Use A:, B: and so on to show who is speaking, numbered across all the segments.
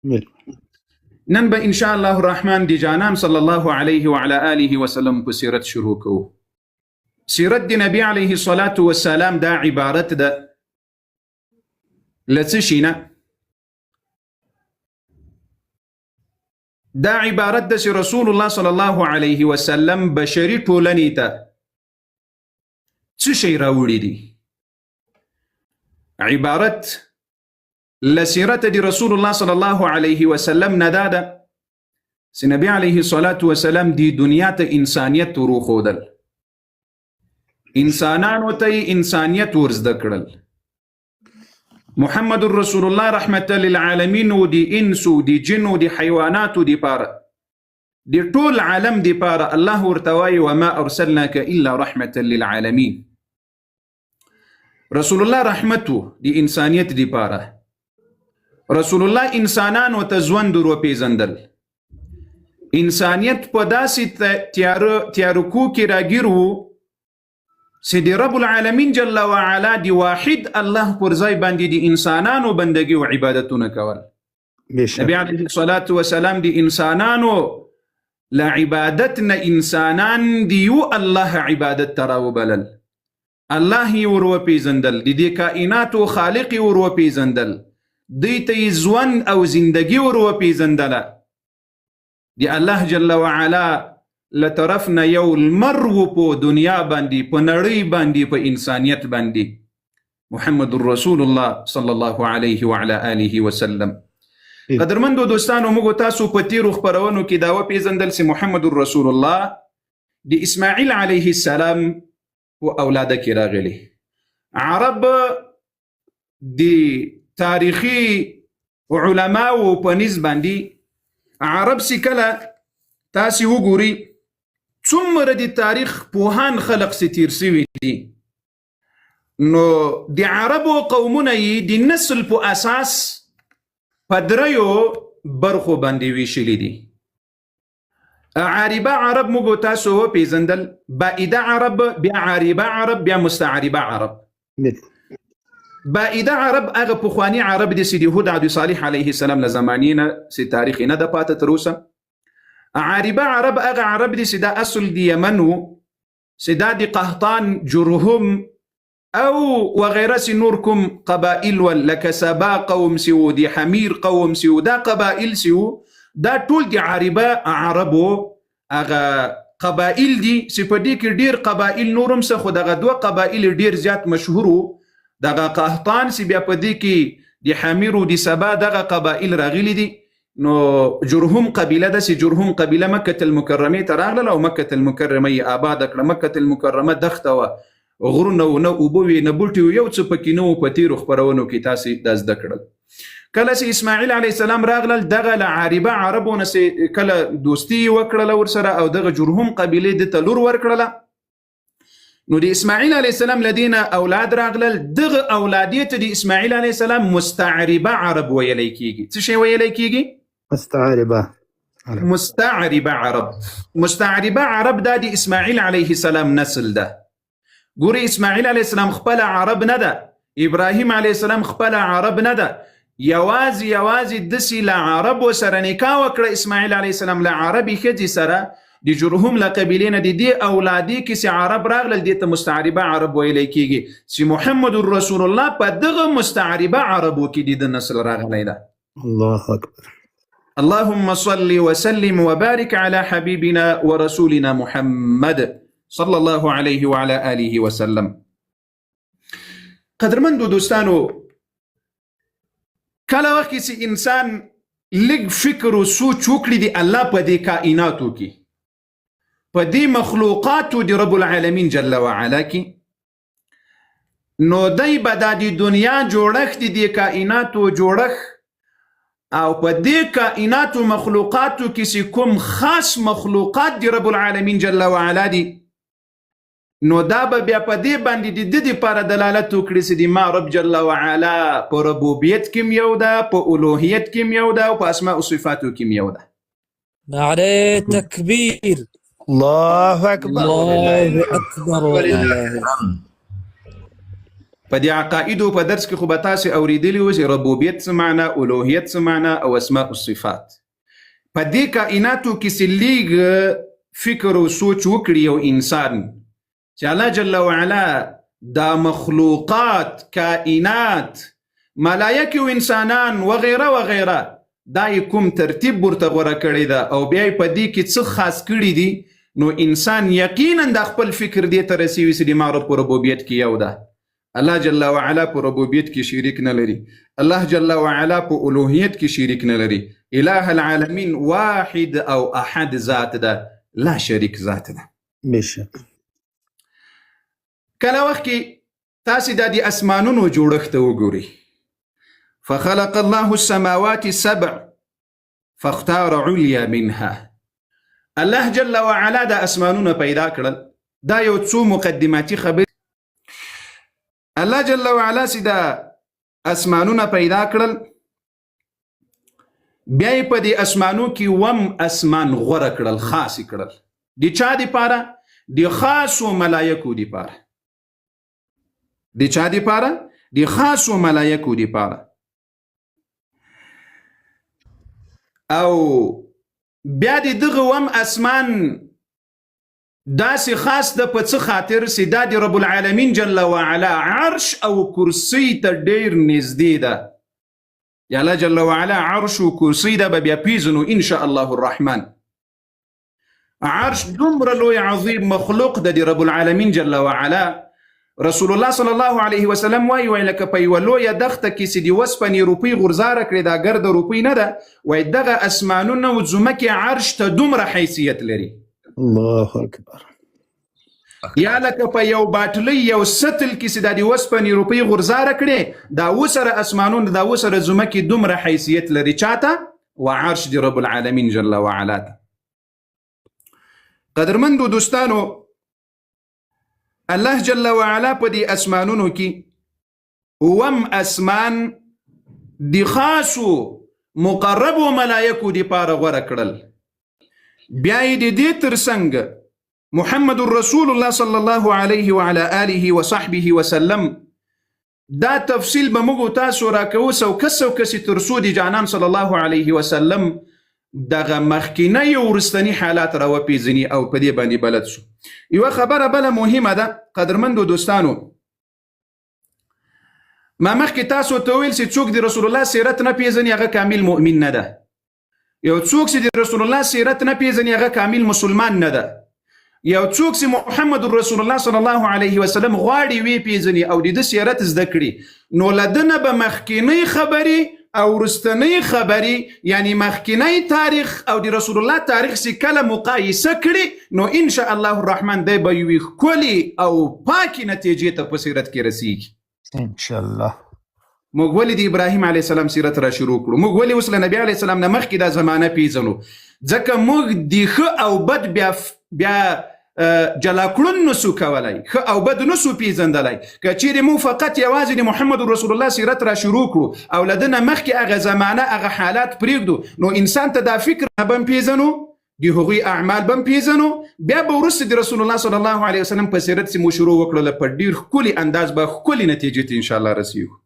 A: نن به ان شاء الله الرحمن دی جانان صلی الله علیه وعلى آله وسلم په سیرت شروع کوو. سیرت دی نبی علیه الصلاة والسلام دا عبارت ده لڅه شي نه، دا عبارت ده چې رسول الله صلی الله علیه وسلم بشری ټولنې ته څه شی راوړي دي. عبارت لسیرت دی رسول الله صلی الله علیه وسلم ندا ده چې نبی علیه الصلاة والسلام دی دنیا ته انسانیت وروښودل، انسانانو ته انسانیت ورزده کړل. محمد رسول الله رحمت للعالمین و دی انسو دی جنو دی حیواناتو دی پاره دی ټول عالم دی پاره الله ورتوای وما ارسلناک الا رحمت للعالمین. رسول الله رحمتو دی انسانیت دی پاره. رسول الله انسانانو ته ژوند وروپیژندل، انسانیت په داسې تیارکو کې راګیر و چې د رب العالمین جل وعلا دی واحد الله پر ځای باندې د انسانانو بندگی او عبادتونه کول. نبی علیه الصلاة والسلام د انسانانو لا عبادت نه انسانان دیو الله عبادت تراو بلل، الله یې وروپیژندل، د دې کائناتو خالق یې وروپیژندل، دوی ته ژوند او زندگی وروپیژندله. دی الله جل وعلا لطرفنا یو المرو په دنیا باندې، په نړۍ باندې، په انسانیت باندې. محمد رسول الله صلی الله علیه وعلى آله وسلم. قدرمندو دوستانو، موږ تاسو په تیرو خپرونو کې دا وپیژندل چې محمد رسول الله د اسماعیل علیه السلام په اولاده کې راغلی. عرب د تاریخي علماو په نسبت باندې عرب سې کله تاسې وګوري څومره د تاریخ پوهان خلق سي تیر سوي دي، نو د عربو قومونه یې د نسل په اساس په دریو برخو باندې ویشلي دي. عاربه عرب موږ تاسو وپیژندل، بائده عرب، بیا عاربه عرب، بیا مستعربه عرب. بائده عرب هغه پخواني عرب دي چې د هود او صالح علیه السلام له زمانې نه چې تاریخ نه ده پاته تر اوسه. عاربه عرب هغه عرب دي چې دا اصل د یمن و، چې دا د قحطان، جرهم او وغیره سي نور کوم قبائل ولکه سبا قوم سیو، د حمیر قوم سیو، دا قبائل سیو، دا ټول د عاربه عربو هغه قبائل دي چې په دې کې ډیر قبائل نورم څه، خو دغه دوه قبائل ډیر زیات مشهور و. دغه قحطان سی بیا په دې کې د حمیر او د سبا دغه قبائل راغلي دي. نو جرهم قبیله ده چې جرهم قبیله مکه المکرمه ته راغله او مکه المکرمه یې آباد کړه. مکه المکرمه دښته وه، غرونه و، نه اوبه وې، نه بوټي و، یو څه پکې نه و. په تیرو خپرونو کې تاسې دا زده کړل. کله چې اسماعیل علیه السلام راغلل، دغه له عاربه عربو نه کله دوستي وکړله ورسره او دغه جرهم قبیلې دې ته لور ورکړله. نو د اسماعیل علیه السلام لدینا اولاد راغلل، دغه اولادیت د اسماعیل علیه السلام مستعربه عرب ویلی کیږي. څه شی ویلی کیږي؟ مستعربه عرب. مستعربه عرب دا د اسماعیل علیه السلام نسل ده. ګوري اسماعیل علیه السلام خپل عرب نه ده، ابراهیم علیه السلام خپل عرب نه ده، یوازې داسې له عربو سره نکاح وکړه اسماعیل علیه السلام، له عربي ښځې سره د جرهم له قبیلې نه د دې اولادي کې چې عرب راغلل، دې ته مستعربه عرب ویلی کیږي. چې محمد رسول الله په دغه مستعربه عربو کې د نسل راغلی ده. الله اکبر. اللهم صل وسلم وبارك على حبيبنا ورسولنا محمد صلى الله عليه وعلى آله وسلم. قدرمندو دوستانو، کله وخت چې انسان لږ فکر او سوچ وکړي د الله په دې کائناتو کې، په دې مخلوقاتو د رب العالمین جل وعلا کې، نو دی به دا د دنیا جوړښت د کائناتو جوړښت او په دې کائناتو مخلوقاتو کې چې کوم خاص مخلوقات د رب العالمین جل وعلا دي، نو دا به بیا په دې باندې د دې لپاره دلالت وکړي چې د ما رب جل وعلا په ربوبیت کې یو ده، په الوهیت کې یو ده، او په اسماء او صفاتو کې یو ده.
B: نعره تکبیر.
C: الله اکبر.
B: الله اکبر.
A: په دې عقایدو په درس کې خو به تاسې اورېدلي وو چې ربوبیت څه معنا، الوهیت څه معنا او اسماء الصفات. په دې کائناتو کې چې لیږ فکر او سوچ وکړي یو انسان چې الله جل وعلا دا مخلوقات، کائنات، ملائکه او انسانان وغیره وغیره دا کوم ترتیب ورته غوره کړی ده او بیا یې په دې کې څه خاص کړي دي، نو انسان یقینا د خپل فکر دې ته رسوي چې د ما رب په ربوبیت کې یو ده. الله جل وعلا په ربوبیت کې شریک نه لري، الله جل وعلا په الوهیت کې شریک نه لري. اله العالمین واحد او احد ذات ده، لا شریک ذات ده.
C: بشک
A: کله وخت کې تاسې دا د اسمانونو جوړښت ته وګورئ. فخلق الله السماوات السبع فاختار عليا منها. الله جل وعلا دا اسمانونه پیدا کړل. دا یو څو مقدماتي خبر. الله جل وعلا چې دا اسمانونه پیدا کړل، بیا یې په دې اسمانو کې وم اسمان غوره کړل، خاص کړل. د چا دپاره؟ د خاصو ملایکو دپاره. د چا دپاره؟ د خاصو ملایکو دپاره. او بیا د دغه وم اسمان داسې خاص ده په څه خاطر چې دا د رب العالمین جل وعلا عرش او کرسی ته ډیر نږدې ده. یا الله جل وعلا عرش او کرسی ده به بیا پیژنو ان شاء الله الرحمن. عرش دومره لوی عظیم مخلوق ده د رب العالمین جل وعلا. رسول الله صلی الله علیه وسلم وایي لکه په یوه لویه دښته کې چې د وسپنې روپۍ غورځاره کړې، دا ګرده روپۍ نه ده، وایي دغه اسمانونه او ځمکې عرش ته دومره حیثیت لري.
C: الله اکبر.
A: یا لکه په یو باټلۍ یو سطل کې چې دا د وسپنې روپۍ غورځاره کړې، دا وسره اسمانونه، دا وسره ځمکې دومره حیثیت لري. چاته؟ وعرش د رب العالمین جل وعلا ته. قدرمندو دوستانو، الله جل وعلا په دې اسمانونو کې وم اسمان د خاصو مقربو ملایکو دپاره غوره کړل. بیا یې د دې ترڅنګ محمد رسول الله صلی الله علیه وعلى آله وصحبه وسلم دا تفصیل به موږ تاسو راکوو څوکه چې تر څو د جانان صلی الله علیه وسلم دغه مخکینی او وروستني حالات را وپېژني او په دې باندې بلد شو. یوه خبره بله مهمه ده قدرمندو دوستانو، ما مخکې تاسو ته ویل چې څوک د رسول الله سیرت نه پیژني هغه کامل مؤمن نه ده. یو څوک چې د رسول الله سیرت نه پیژني هغه کامل مسلمان نه ده. یو څوک چې محمد رسول الله صلی الله علیه وسلم غواړي وی پیژني او د ده سیرت زده کړي، نو له ده نه به مخکینی خبرې او وروستنی خبرې، یعنی مخکینی تاریخ او د رسول الله تاریخ چې کله مقایسه کړي، نو ان شاء الله الرحمن دی به یوې ښکلې او پاکې نتیجې ته په سیرت کې رسیږي
C: ان شاء الله.
A: موږ ولې د ابراهیم علیه السلام سیرت را شروع کړو؟ موږ ولې اوس له نبي علیه السلام نه مخکې دا زمانه پیژنو؟ ځکه موږ د ښه او بد بیا جلا کړون نسو کولای، ښه او بد نسو پیژندلی. که چیرې موږ فقط یوازې د محمد رسول الله سیرت را شروع کړو او له ده نه مخکې هغه زمانه هغه حالات پرېږدو، نو انسان ته دا فکر به هم پیژنو، د هغوی اعمال به هم پیژنو، بیا به وروسته د رسول الله صلی الله علیه وسلم په سیرت چې مو شروع وکړله په ډېر ښکلي انداز به ښکلې نتیجې ته انشاءالله رسیږو.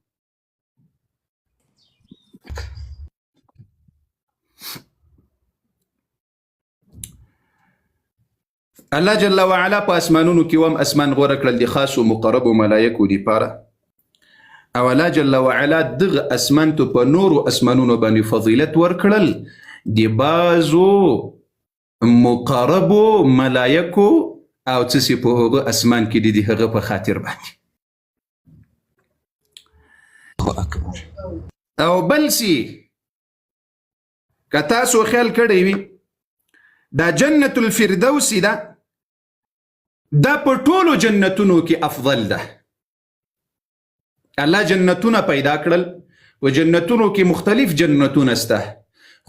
A: الله جل وعلا په اسمانونو کې وم اسمان غوره کړل د خاصو مقربو ملایکو دپاره. او الله جل وعلا دغه اسمان ته په نورو اسمانونو باندې فضیلت ورکړل د بعضو مقربو ملایکو او څه چې په هغه اسمان کې دي د هغه په خاطر باندې. او بل سی که تاسو خیال کړی وي دا جنت الفردوس ده، دا په ټولو جنتونو کې افضل ده. الله جنتونه پیدا کړل، و جنتونو کې مختلف جنتونه سته،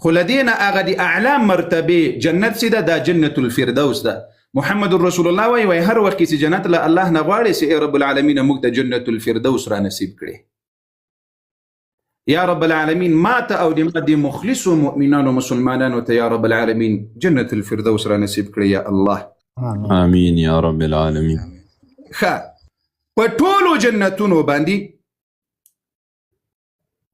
A: خو له دې نه هغه د اعلی مرتبې جنت چې ده دا جنت الفردوس ده. محمد رسول الله وایي هر وخت چې جنت له الله نه غواړي چې ای رب العالمین موږ ته جنت الفردوس را نصیب کړي. یا رب العالمین ما ته او د مخلصو مؤمنانو مسلمانانو ته یا رب العالمین جنت الفردوس را نصیب کړي یا الله.
D: آمین یا رب العالمین.
A: ښه، په ټولو جنتونو باندې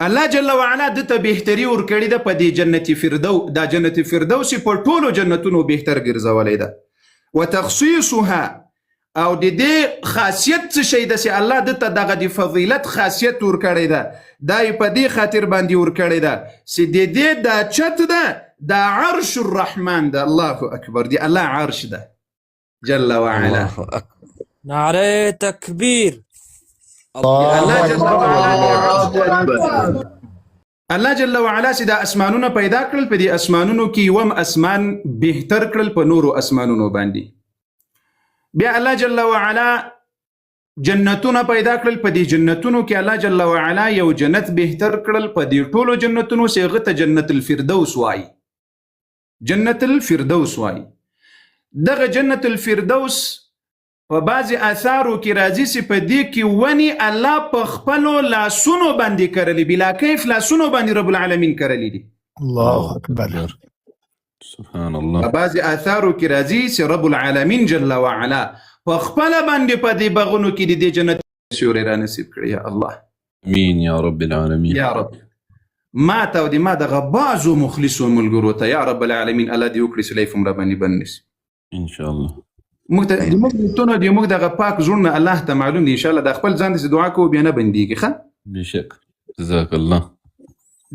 A: الله جل وعلا دته بهتري ورکړي ده په دې جنت فردوس. دا جنت فردوس په ټولو جنتونو بهتر ګرځولې ده. وتخصيصها او د دې خاصیت څه شي ده چې الله دته دغه د فضیلت خاصیت ورکړي ده. دا په دې خاطر باندې ورکړي ده چې د دې دا چت ده دا عرش الرحمن ده. الله اکبر. دی الله عرش ده جل وعلا.
B: الله أكبر. نعرة تكبير.
A: الله جل وعلا الله جل وعلا چې دا اسمانونه پیدا کړل په دې اسمانونو کې یوم اسمان بهتر کړل په نورو اسمانونو باندې. بیا الله جل وعلا جنتونه پیدا کړل په دې جنتونو کې الله جل وعلا یو جنت بهتر کړل په دې ټولو جنتونو چې هغه ته جنت الفردوس وایي. جنت الفردوس وایي. دغه جنت الفردوس په بعضې اثارو کې راځي چې په دې کې ونې الله په خپلو لاسونو باندې کرلي، بلا کیف لاسونو باندې رب العالمین کرلي دي.
C: الله اکبر.
D: سبحان الله.
A: په بعضې اثارو کې راځي چې رب العالمین جل وعلا په خپله باندې په دې باغونو کې د دې جنت سیوری را نصیب کړي. یا الله
D: امین یا رب العالمین.
A: یا رب ما ته او د ما دغه بعضو مخلصو ملګرو ته یا رب العالمین الله دې وکړي چې لیف هم را باندې بند نشي
D: ان شاء الله.
A: موږ ته د موږ دوستانو د موږ دغه پاک زړونه الله ته معلوم دي. ان شاء الله د خپل ځان دې دعا کوو بیا نه بندېږي. ښه
D: بشک جزاک الله.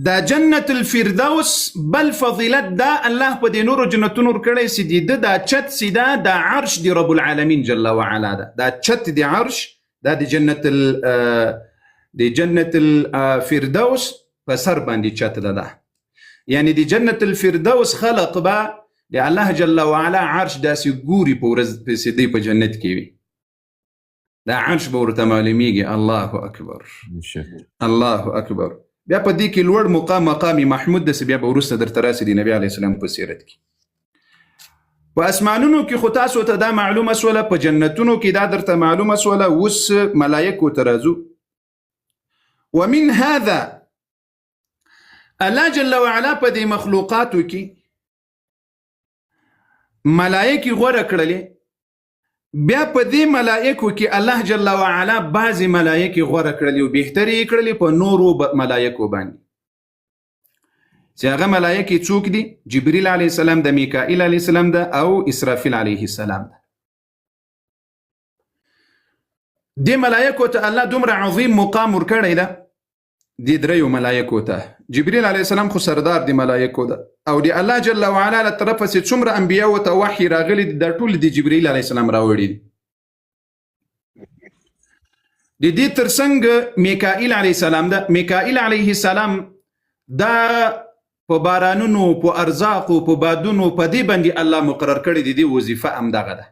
A: دا جنت الفردوس بل فضیلت دا الله په دې نورو جنتونو ورکړی چې د دا چت سیده دا عرش دی رب العالمین جل وعلا ده. دا چت دی عرش دا د جنت الفردوس په سر باندې چت ده. یعنی د جنت الفردوس خلق به د الله جل وعلا عرش داسې ګوري په ورځ پسې دی په جنت کې وي. دا عرش به ورته معلومیږي. الله اکبر. الله اکبر. بیا په دې کې لوړ مقام محمود ده چې بیا به وروسته درته راسي د نبي علیه السلام په سیرت کې. په اسمانونو کې خو تاسو ته دا معلومه سوله، په جنتونو کې دا درته معلومه سوله. اوس ملایکو ته راځو. ومن هذا الله جل وعلا په دې مخلوقاتو کې ملائکه غوره کړلې. بیا په دې ملائکو کې الله جل وعلا بعضی ملائکه غوره کړلې او بهتري کړلې په نورو ملائکو باندې. چې هغه ملائکه څوک دي؟ جبريل علیه السلام ده، میکائیل علیه السلام ده او اسرافیل علیه السلام ده. دې ملائکو ته الله دومره عظیم مقام ورکړی ده. دې دریو ملائکو ته جبريل علیه السلام خو سردار دی ملائکو ده، او دی الله جل وعلا له طرفه چې څومره انبیا او ته وحی راغلي د ټول دی جبريل علیه السلام راوړي دي. د دې ترڅنګ میکائیل علیه السلام ده. میکائیل علیه السلام دا په بارانونو، په ارزاقو، په بادونو، په دې باندې الله مقرر کړی دی. د وظیفه هم دغه ده.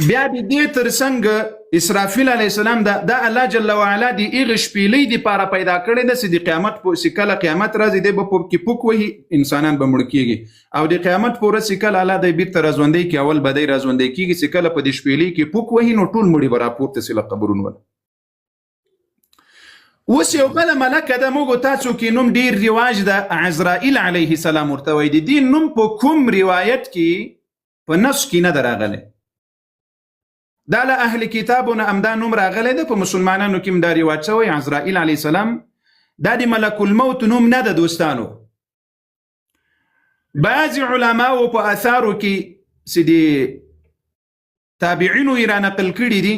A: بیا د دې ترڅنګ اسرافیل علیه السلام دا الله جل وعلا د هغې شپېلۍ دپاره پیدا کړی ده چې د قیامت چې کله قیامت راځي دی به په کې پوک وهي، انسانان به مړه کېږي. او د قیامت په ورځ چې کله الله دی بیرته راژوندی کړي، اول به دی راژوندی کېږي چې کله په دې شپېلۍ کې پوک وهي نو ټول مړي به راپورته سي له قبرونو. اوس یو بله ملکه ده، موږ تاسو کې نوم ډېر رواج ده، عزرائیل علیه السلام ورته وایي. د دې نوم په کوم روایت کې په نص کې نه ده راغلی. دا له اهل کتابونه همدا نوم راغلی ده. په مسلمانانو کې هم دا رواج شوی عزرائیل علیه السلام. دا د ملک الموت نوم نه ده دوستانو. بعضې علماو په اثارو کې چې د تابعینو یې رانقل کړي دي،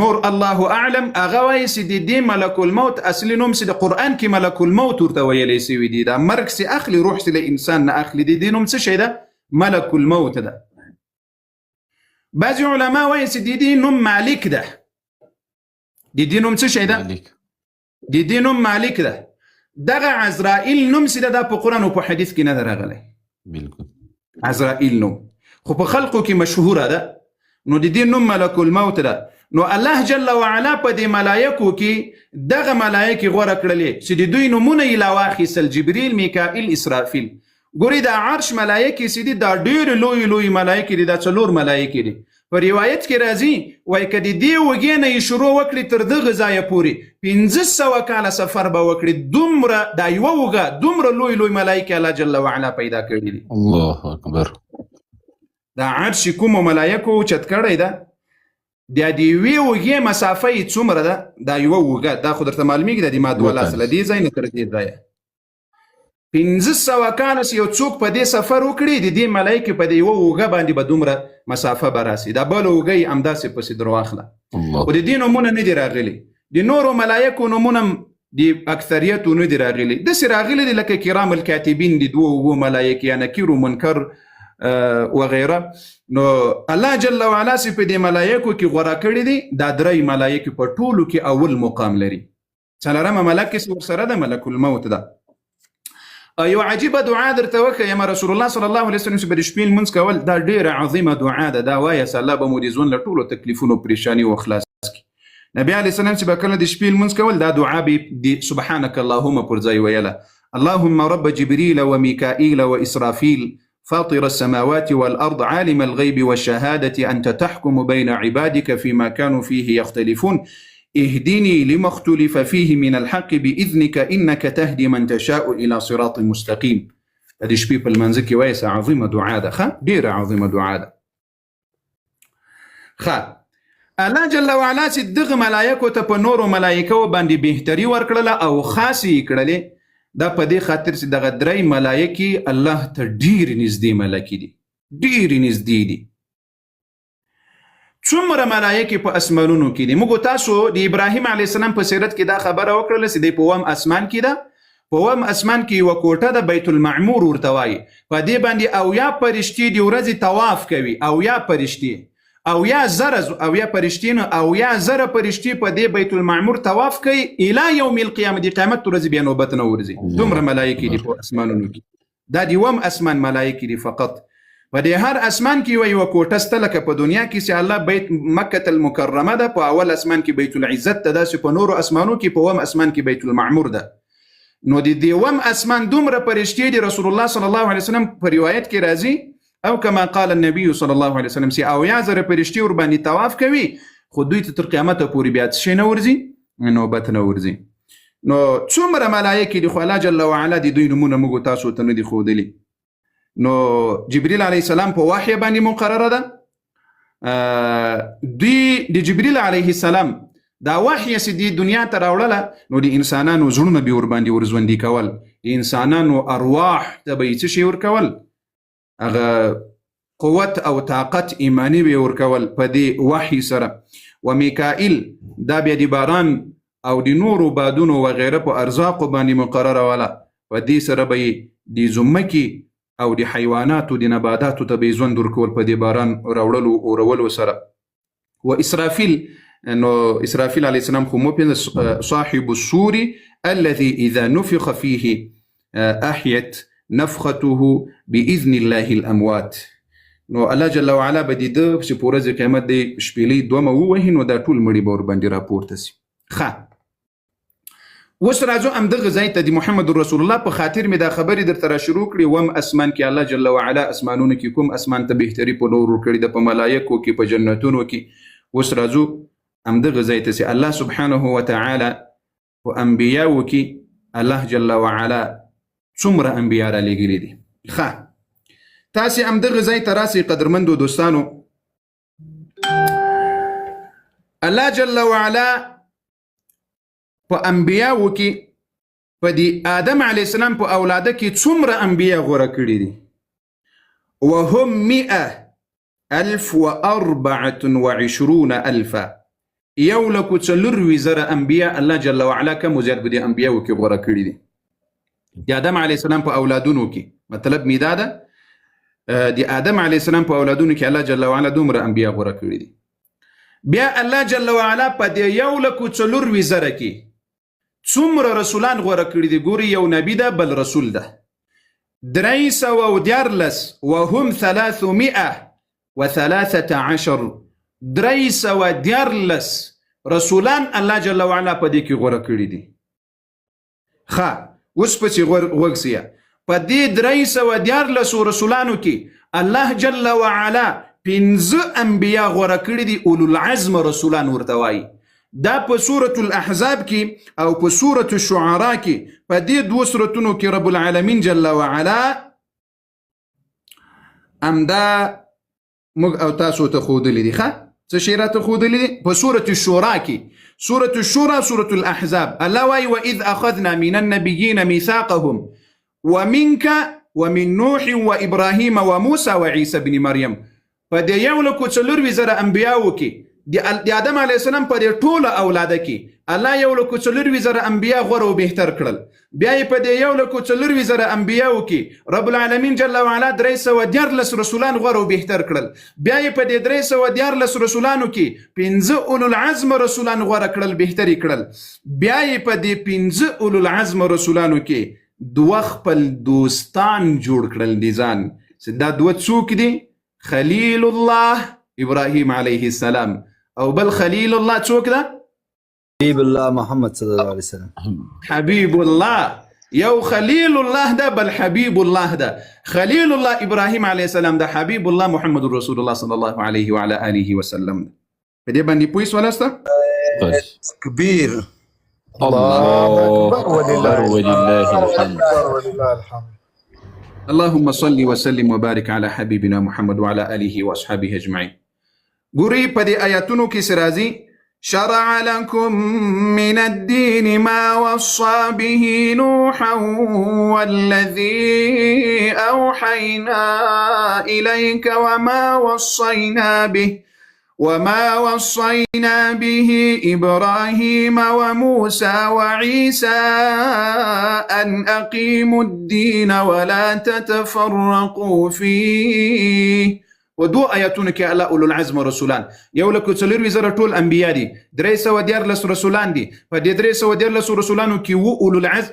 A: نور الله اعلم، هغه وایي چې د دې ملک الموت اصلي نوم چې د قرآن کې ملک الموت ورته ویلی سوي دي. دا مرګ چې اخلي، روح چې له انسان نه اخلي، د دې نوم څه شی ده؟ ملک الموت ده. بعضی علما وایي چې د دې نوم مالک ده. د دې نوم څه شی ده؟ د دې نوم مالک ده. دغه عزرائیل نوم چې ده دا په قرآن او په حدیث کې نه ده راغلی.
D: بالکل
A: عزرائیل نوم خو په خلقو کې مشهوره ده. نو د دې نوم ملک الموت ده. نو الله جل وعلا په دې ملایکو کې دغه ملایکې غوره کړلې چې د دوی نومونه یې راواخیستل: جبریل، میکائیل، اسرافیل. ګورې دا عرش ملایکې چې دي دا ډېرې لویې لویې ملایکې دي. دا 4 ملایکې دي. په روایت کې راځي وایي که د دې وږې نه یې شروع وکړي تر دغه ځایه پورې 500 کاله سفر به وکړي. دومره دا یوه وږه دومره لوی لوی ملایکې الله جل وعلا پیدا کړي دي.
D: الله اکبر.
A: دا عرش کومو ملایکو چت کړی ده د یوې اوږې مسافه یې څومره ده؟ دا یوه اوږه، دا خو درته معلومیږي د دې ما دوه لاسه له دې ځای نه تر دې ځایه 1500 کاله یو څوک په دې سفر وکړي، د دې ملایکې په دې یوه اوږه باندې به دومره مسافه به راسي. دا بله اوږه یې همداسې پسې در واخله. خو د دې نومونه نه دي راغلي، د نورو ملایکو نومونه د اکثریتو نه دي راغلي. داسې راغلي دي لکه کرام الکاتبین د دوه اوږو ملایکې، یا نکیر و منکر وغیره. نو الله جل وعلا سي په دې ملایکو کې غوره کړي دي. دا درې ملایکې په ټولو کې اول مقام لري. څلورمه ملک کې ورسره ده، ملک الموت ده. یو عجیبه دعا درته وښیم رسول الله صلی الله علیه وسلم چې به د شپې لمونځ کول، دا ډیره عظیمه دعا ده. دا وایاست الله به مو د ژوند له ټولو تکلیفونو پریشانیو خلاص کړي. نبی علیه السلام چې به کله د شپې لمونځ کول، دا دعا به د سبحانک اللهم پر ځای ویله. اللهم رب جبريل وميكائيل وإسرافيل فاطر السماوات والأرض عالم الغيب والشهادة أنت تحكم بين عبادك فيما كانوا فيه يختلفون اهدني لما اختلف فيه من الحق بإذنك إنك تهدي من تشاء إلى صراط مستقيم. هذه شبيه بالمنزل کې وایسه عظیمه دعا ده، ډیره عظیمه دعا ده. الله جل وعلا چې دغه ملایکو ته په نورو ملایکو باندې بهتري ورکړله او خاصې یې کړلې، دا په دې خاطر چې دغه درې ملایکې الله ته ډېرې نږدې ملایکې دي، ډېرې نږدې دي. څومره ملایکې په اسمانونو کې دي؟ موږ تاسو د ابراهیم علیه السلام په سیرت کې دا خبره وکړله چې دی په اووم اسمان کې ده. په اووم اسمان کې یوه کوټه ده، بیت المعمور ورته وایي. په دې باندې اویا فرشتې د ورځې طواف کوي، اویا فرشتې، اویا فرشتې نه، اویا زره فرشتې په دې بیت المعمور طواف کوي الی یوم القیامه. د قیامت ورځې بیا نوبت نه ورځي. دومره ملایکې دي په اسمانونو کې. دا د اووم اسمان ملایکې دي فقط. په دې هر اسمان کې یوه کوټه سته، لکه په دنیا کې چې الله بیت مکة المکرمه ده، په اول اسمان کې بیت العزت ده، داسې په نورو اسمانو کې په اووم اسمان کې بیت المعمور ده. نو د دې اووم اسمان دومره فرشتې دي. رسول الله صلی الله علیه وسلم په روایت کې راځي او كما قال النبي صلى الله عليه وسلم سي او یا زره فرشتي ور باندې طواف کوي، خو دوی ته تر قیامت پورې بیا څه نه ورځي، نوبت نه ورځي. نو څومره ملایکې دي، خو الله جل وعلا د دوی نومونه موږ تاسو ته نه دي ښودلي. نو جبريل علیه السلام په وحی باندې مقرره ده. دوی د جبريل علیه السلام دا وحی چې د دنیا ته راوړله، نو د انسانانو زړونه به ور باندې ورژوندي کول، د انسانانو ارواح ته به یې څه شی ورکول؟ هغه قوت او طاقت ایمانی به ورکول په دې وحی سره. و میکائیل دا بیا د باران او د نورو بادونو وغیره په ارزاقو باندې مقرره وله. په دې سره به یې د ځمکې او د حیواناتو د نباتاتو ته به یې ژوند ورکول په دې باران راوړلو اورولو سره. و اسرافیل، نو اسرافیل علیه السلام خو مو پېژنئ، صاحب الصور الذي اذا نفخ فيه احيت نفخته باذن الله الاموات. نو الله جل وعلا به د چې په ورځ قیامت د شپېلې دومه ووهي، نو دا ټول مړي به ورباندې راپورته سي. اوس راځو همدغه ځای ته. د محمد رسول الله په خاطر مې دا خبرې درته را شروع کړې. اووم اسمان کې الله جل وعلا اسمانونو کې کوم اسمان ته بهتري په نور ورکړې ده، په ملایکو کې، په جنتونو کې. اوس راځو همدغه ځای ته چې الله سبحانه وتعالی په انبیاو کې الله جل وعلا څومره انبیا را لېږلي دي. تاسې همدغه ځای ته راسئ قدرمندو دوستانو. الله جل وعلا په انبیاو کې په د آدم علیه السلام په اولاده کې څومره انبیا غوره کړي دي؟ وهم 124,000 یو لکو څلوروي زره انبیا الله جل وعلا کوم زیات په دې انبیاو کې غوره کړي دي. د آدم علیه السلام په اولادونو کې، مطلب می دا ده د آدم علیه السلام په اولادونو کې الله جل وعلا دومره انبیا غوره کړي دي. بیا الله جل وعلا په دې یو لکو څلوروي زره کې څومره رسولان غوره کړي دي؟ ګوري یو نبی ده بل رسول ده. 314 وهم 313 314 رسولان الله جل وعلا په دې کې غوره کړي دي. اوس پسې غوږ په دې 314 رسولانو کې الله جل وعلا 15 انبیا غوره کړي دي، اولو العزم رسولان ورته وایي. دا په سورة الاحزاب کې او په سورة الشعراء کې، په دې دوه سورتونو کې رب العالمین جل وعلا امدا موږ او تاسو ته ښودلي دي. څه شی راته ښودلی دی په سورة الشورى کې سورة الشورى سورة الاحزاب الله وایي واذ اخذنا من النبيين ميثاقهم ومنك ومن نوح وابراهيم وموسى وعيسى بن مريم په دې 1,400,000 انبیاو کې د آدم علیه السلام په دې ټوله اولاده کې الله 1,400,000 انبیا غوره او بهتر کړل بیا یې په دې 1,400,000 انبیاو کې رب العالمین جل وعلا 314 رسولان غوره او بهتر کړل بیا یې په دې 314 رسولانو کې 15 اولو العزم رسولان غوره کړل بهتري کړل بیا یې په دې 15 اولو العزم رسولانو کې دوه خپل دوستان جوړ کړل دي ځان دا دوه څوک دي خلیل الله ابراهیم علیه السلام او بل خلیل الله څوک ده
E: حبیب الله محمد صلی الله علیه وسلم
A: حبیب الله یو خلیل الله ده بل حبیب الله ده خلیل الله ابراهیم علیه السلام ده حبیب الله محمد رسول الله صلی الله علیه وعلى آله وسلم په دې باندې پوه سوالسته
E: تکبیر
D: الله أكبر ولله
C: الحمد
A: اللهم صل وسلم وبارك على حبيبنا محمد وعلى آله وأصحابه أجمعين قري بدي آياتونو كسرازي شرع لكم من الدين ما وصى به نوحا والذي أوحينا إليك وما وصينا به إبراهيم وموسى وعيسى أن أقيموا الدين ولا تتفرقوا فيه ودو آياتونه کې الله اولو العزم رسولان یو لکه 4,000 ټول انبیا دي 314 رسولان دي په دې 314 رسولانو کې وو اولو العزم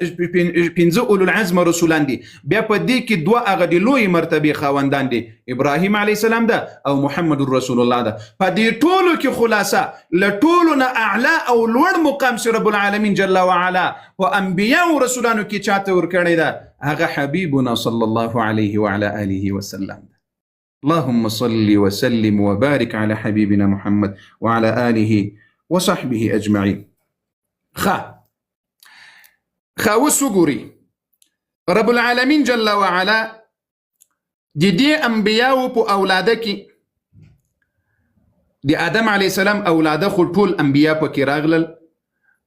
A: 15 اولو العزم رسولان دي بیا په دې کې دوه هغه د لوی مرتبه خاوندان دي ابراهیم علیه السلام ده او محمد رسول الله ده په دې ټولو کې خلاصه لټولو نه اعلی او لوړ مقام سره رب العالمین جل وعلا او انبیا او رسولانو کې چاته ورکړی ده هغه حبیبنا صلی الله علیه وعلى آله وسلم اللهم صل وسلم وبارك على حبيبنا محمد وعلى آله وصحبه أجمعين خا وسوغوري رب العالمين جل وعلا دي أنبياء بو أولادك دي آدم عليه السلام أولاده خلطول أنبياء بو كراغلل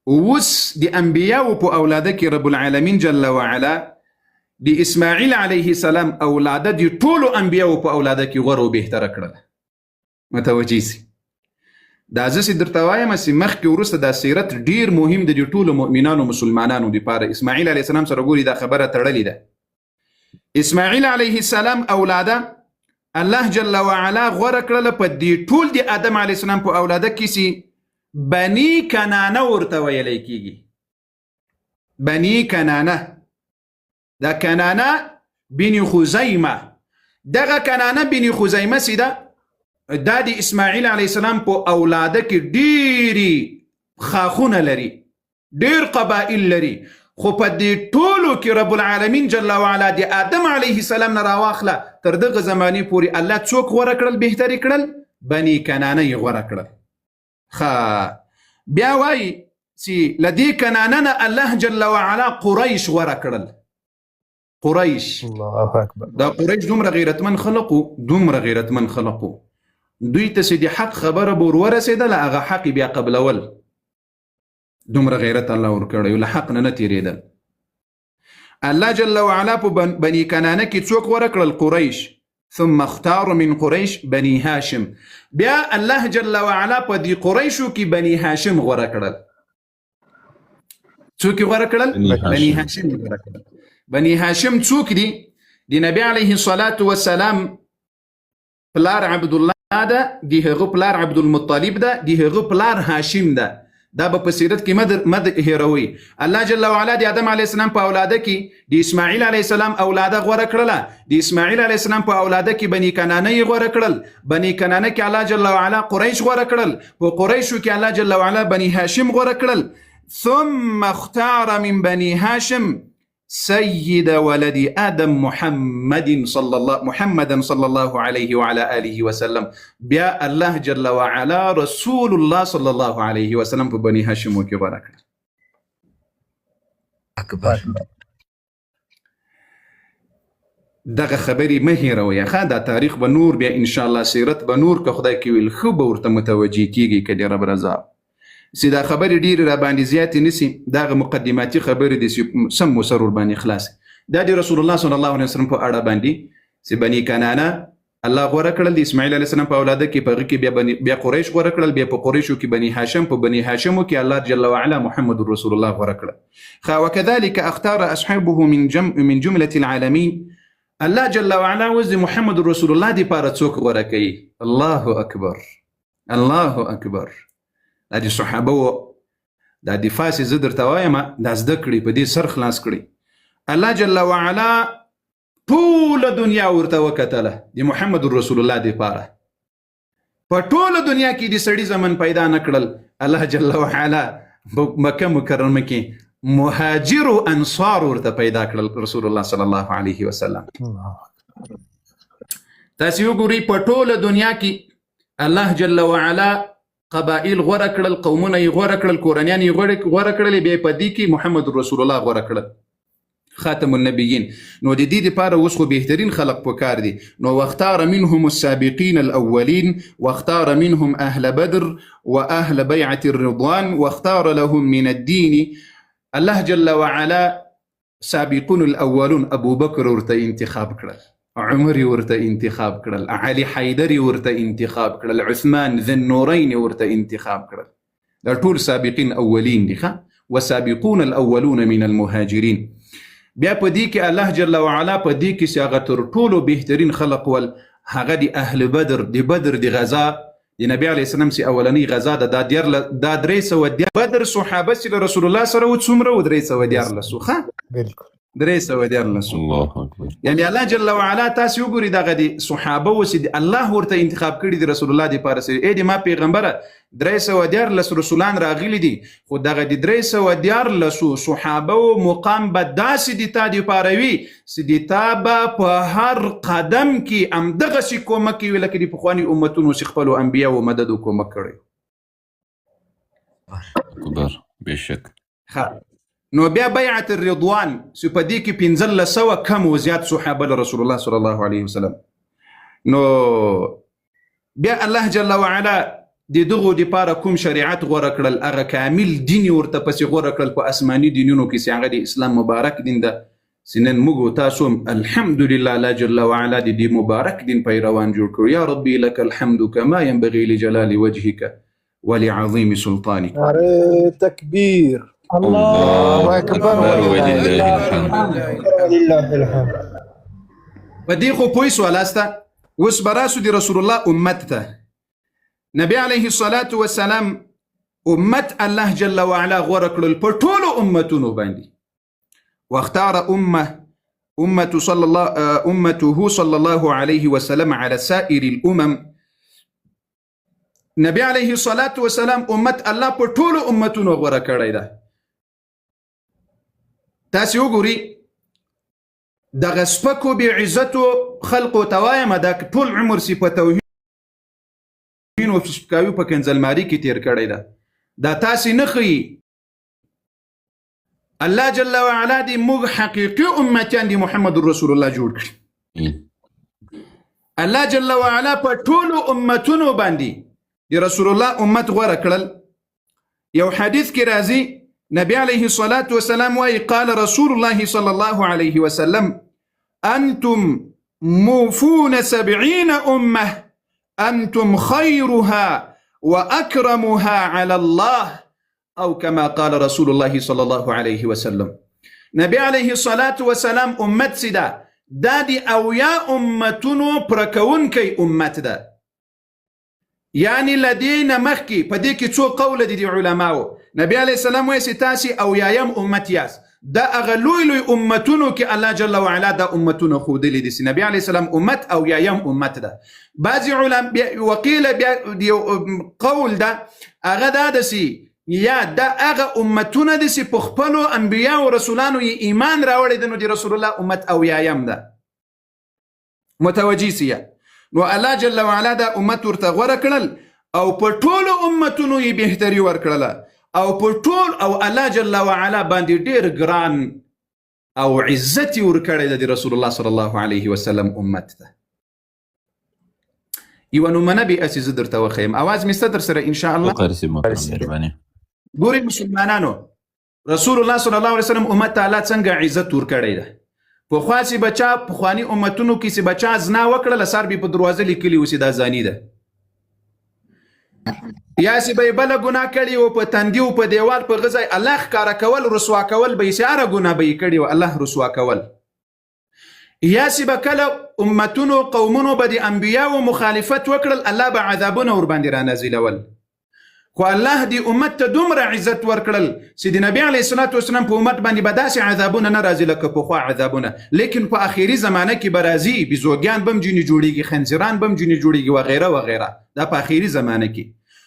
A: ووس دي أنبياء بو أولادك رب العالمين جل وعلا دی اسماعیل علیه السلام اولاده دی ټولو انبیاو په اولاده کې غوره بهتره کړل متوجی سي دا زه درته وایم چې مخکې وروسته دا سیرت ډیر مهم دی ټولو مؤمنانو مسلمانانو لپاره اسماعیل علیه السلام سره ګوري دا خبره تړلې ده اسماعیل علیه السلام اولاده الله جل وعلا غوره کړل په دې ټول دی آدم علیه السلام په اولاده کې سي بني کنانه ورته ویلی کیږي بني کنانه دا کنانه بن خزیمه دغه کنانه بن خزیمه سیده دا د اسماعیل علیه السلام په اولاده کې ډیری خاخونه لري ډیر قبائل لري خو په دې ټولو کې رب العالمین جل وعلا د آدم علیه السلام نه راواخله تر دغه زمانې پورې الله څوک غوره کړل بهتري کړل بني کنانه یې غوره کړل بیا وایي چې لدې کنانه نه الله جل وعلا قریش غوره کړل قریش
C: الله اکبر
A: دا قریش دومره غیرتمن خلقو دوی ته چې د حق خبره به ورورسېدله هغه حق بیا قبلول دومره غیرت الله ورکړی له حق نه تیریدل الله جل وعلا په بني کنانه کې څوک غوره کړل قریش ثم اختار من قریش بني هاشم بیا الله جل وعلا په دې قریشو کې بني هاشم غوره کړل څوک غوره کړل بني هاشم غوره کړل بني هاشم څوک دي د نبی علیه الصلاة والسلام پلار عبد الله ده دی هغه پلار عبد المطلب ده دی هغه پلار هاشم ده دا په سیرت کې مد هیروي الله جل وعلا د آدم علیه السلام په اولاده کې د اسماعیل علیه السلام اولاده غوره کړله د اسماعیل علیه السلام په اولاده کې بني کنانه یې غوره کړل بني کنانه کې الله جل وعلا قریش غوره کړل په قریشو کې الله جل وعلا بني هاشم غوره کړل ثم اختار من بني هاشم سيد ولد آدم محمدا صلى الله عليه وعلى آله وسلم بیا الله جل وعلا رسول الله صلى الله عليه وسلم په بني هاشم کې غوره کړ
E: اکبر
A: دغه خبرې مه هېروئ ښه دا تاریخ به نور بیا انشاءالله سیرت به نور که خدای کې ویل ښه به ورته متوجه کېږي که د رب رضا چې دا خبرې ډېرې راباندې زیاتې نه سي دغه مقدماتي خبرې دي چې سم مسر ورباندې خلاص دا د رسول الله صلی الله علیه وسلم په اړه باندې چې بني کنانه الله غوره کړل د اسماعیل علیه السلام په اولاده کې په هغه کې بیا قریش غوره کړل بیا په قریشو کې بني هاشم په بني هاشمو کې الله جل وعلا محمد رسول الله غوره کړل وكذلك اختار اصحابه من جمله العالمين الله جل وعلا وز محمد رسول الله دی پاره څوک غوره کوي الله اکبر الله اکبر دا د صحابه دا د فاس زه درته وایم دا زده کړي په دې سر خلاص کړي الله جل وعلا ټول دنیا ورته وکتله د محمد رسول الله دی پاره په ټول دنیا کې د سړي زمن پیدا نکړل الله جل وعلا مکه مکرمه کې مهاجر و انصار ورته پیدا کړل رسول الله صلی الله علیه وسلم تاسو وګورئ په ټول دنیا کې الله جل وعلا قبائل غوره کړل قومونه یې غوره کړل کورنیان یې غوره کړل بیا په دې کې محمد رسول الله غوره کړل خاتم النبيين نو د دې لپاره اوس خو بهترین خلق پکار دي نو واختار منهم السابقين الاولين واختار منهم اهل بدر واهل بيعه الرضوان واختار لهم من الدين الله جل وعلا سابقون الاولون ابو بکر ورته انتخاب کړل عمر ورته انتخاب کړل علي حیدر ورته انتخاب کړل عثمان ذو النورين ورته انتخاب کړل دا ټول سابقين اولين دي وسابقون الاولون من المهاجرين بیا په دې کې الله جل وعلا په دې کې چې هغه تر ټولو بهترین خلق ول هغه د اهل بدر د بدر د غزا د نبی علیه السلام چې اولنۍ غزا ده دا 300 بدر صحابه چې رسول الله سره و څومره و 314 ښه
C: بالکل
A: 314
D: الله اکبر
A: یعنی الله جل وعلا تاسو وګورئ دغه د صحابه و چې الله ورته انتخاب کړي د رسول الله د پاره سره اې د ما پیغمبره 314 رسولان راغلي دي خو دغه د 314 صحابه و مقام به داسې د تا د پاره وي چې د تا به په هر قدم کې همدغه شي کومک وي لکه د پخواني امتونو چې خپلو انبیاو مدد و کومک کړی
D: اکبر بشک
A: نو بیا بیعت الرضوان چې په دې کې 1500 کم و زیات صحابه رسول الله صلی الله علیه وسلم نو بیا الله جل وعلا د دغو د پاره کوم شریعت غوره کړل هغه کامل دین ورته پسې غوره کړل په آسماني دینونو کې چې هغه د اسلام مبارک دین ده سنن موږ تاسو الحمدلله الله جل وعلا د دې مبارک دین پیروان جوړ کړو یا ربي لك الحمد كما ينبغي لجلال وجهك ولعظيم سلطانك
C: نعره تكبير
D: الله
C: اكبر
D: ولله الحمد
C: ولله الحمد
A: بدي خو پوي سوالاسته وس براسو دي رسول الله امته نبي عليه الصلاه والسلام امت الله جل وعلا غوره کړل په ټولو امتونو باندې واختار امته صلى الله عليه وسلم على سائر الامم نبي عليه الصلاه والسلام امت الله په ټولو امتونو غوره کړی ده تاسو وګورئ دغه سپکو بې عزتو خلقو توایم دا ټول عمر سي په توهین او سپکاوي په کنزلماري کې تیر کړی ده دا تاسو نه ښیي الله جل وعلا دې موږ حقیقي امتیان دي محمد رسول الله جوړ کړي الله جل وعلا په ټولو امتونو باندې د رسول الله امت غوره کړل یو حدیث کې راځي نبی عليه الصلاة والسلام وايي قال رسول الله صلى الله عليه وسلم أنتم موفون 70 أمة أنتم خيرها وأكرمها على الله أو كما قال رسول الله صلى الله عليه وسلم نبي عليه الصلاة والسلام أمت سدا دادي أو يا أمتنو بركون كي أمت دا يعني لدينا مخكي بديكي تو قول دي علماء نبي عليه السلام ويسي تاسي أو يا يم أمت ياس دا أغلوي لي أمتنو كي الله جل وعلا دا أمتنو خودلي دي نبي عليه السلام أمت أو يا يم أمت دا بعض علماء وقيل قول دا أغدا دسي يا دا أغا أمتنا دسي بخبلو أنبياء ورسولانو إيمان راولي دنو دي رسول الله أمت أو يا يم دا متوجيسيا نو الله جل وعلا دا امت ورته غوره کړل او په ټولو امتونو یې بهتري ورکړله او په ټول او الله جل وعلا باندې ډېر ګران او عزت ورکړی د رسول الله صلی الله علیه وسلم امت ته. یو نمونه به اسی زه درته وښیم، اواز مې سته در سره ان شاء الله.
D: قارسي مهرباني.
A: ګورئ مسلمانانو، رسول الله صلی الله علیه وسلم امت ته الله څنګه عزت ورکړی ده. پخوا چې بچا پخواني امتونو کې چې بچا زنا وکړله سر به په دروازه لیکلي اوسې دا زاني ده، یا چې به یې بله ګناه کړې و په تندي و په دیوال په غځای الله ښکاره کول رسوا کول به یې چې هره ګناه به یې کړې و الله رسوا کول، یا چې به کله امتونو قومونو به د انبیاو مخالفت وکړل الله به عذابونه ورباندې رانازلول. خو الله دی امت ته دومره عزت ورکړل چې د نبی علیه الصلاة والسلام په امت باندې به داسې عذابونه نه راځي لکه پخوا عذابونه، لیکن په آخري زمانه کې به راځي، بیزوګیان به هم ځینې جوړېږي، خنزیران به هم ځینې جوړېږي وغیره وغیره، دا په آخري زمانه کې.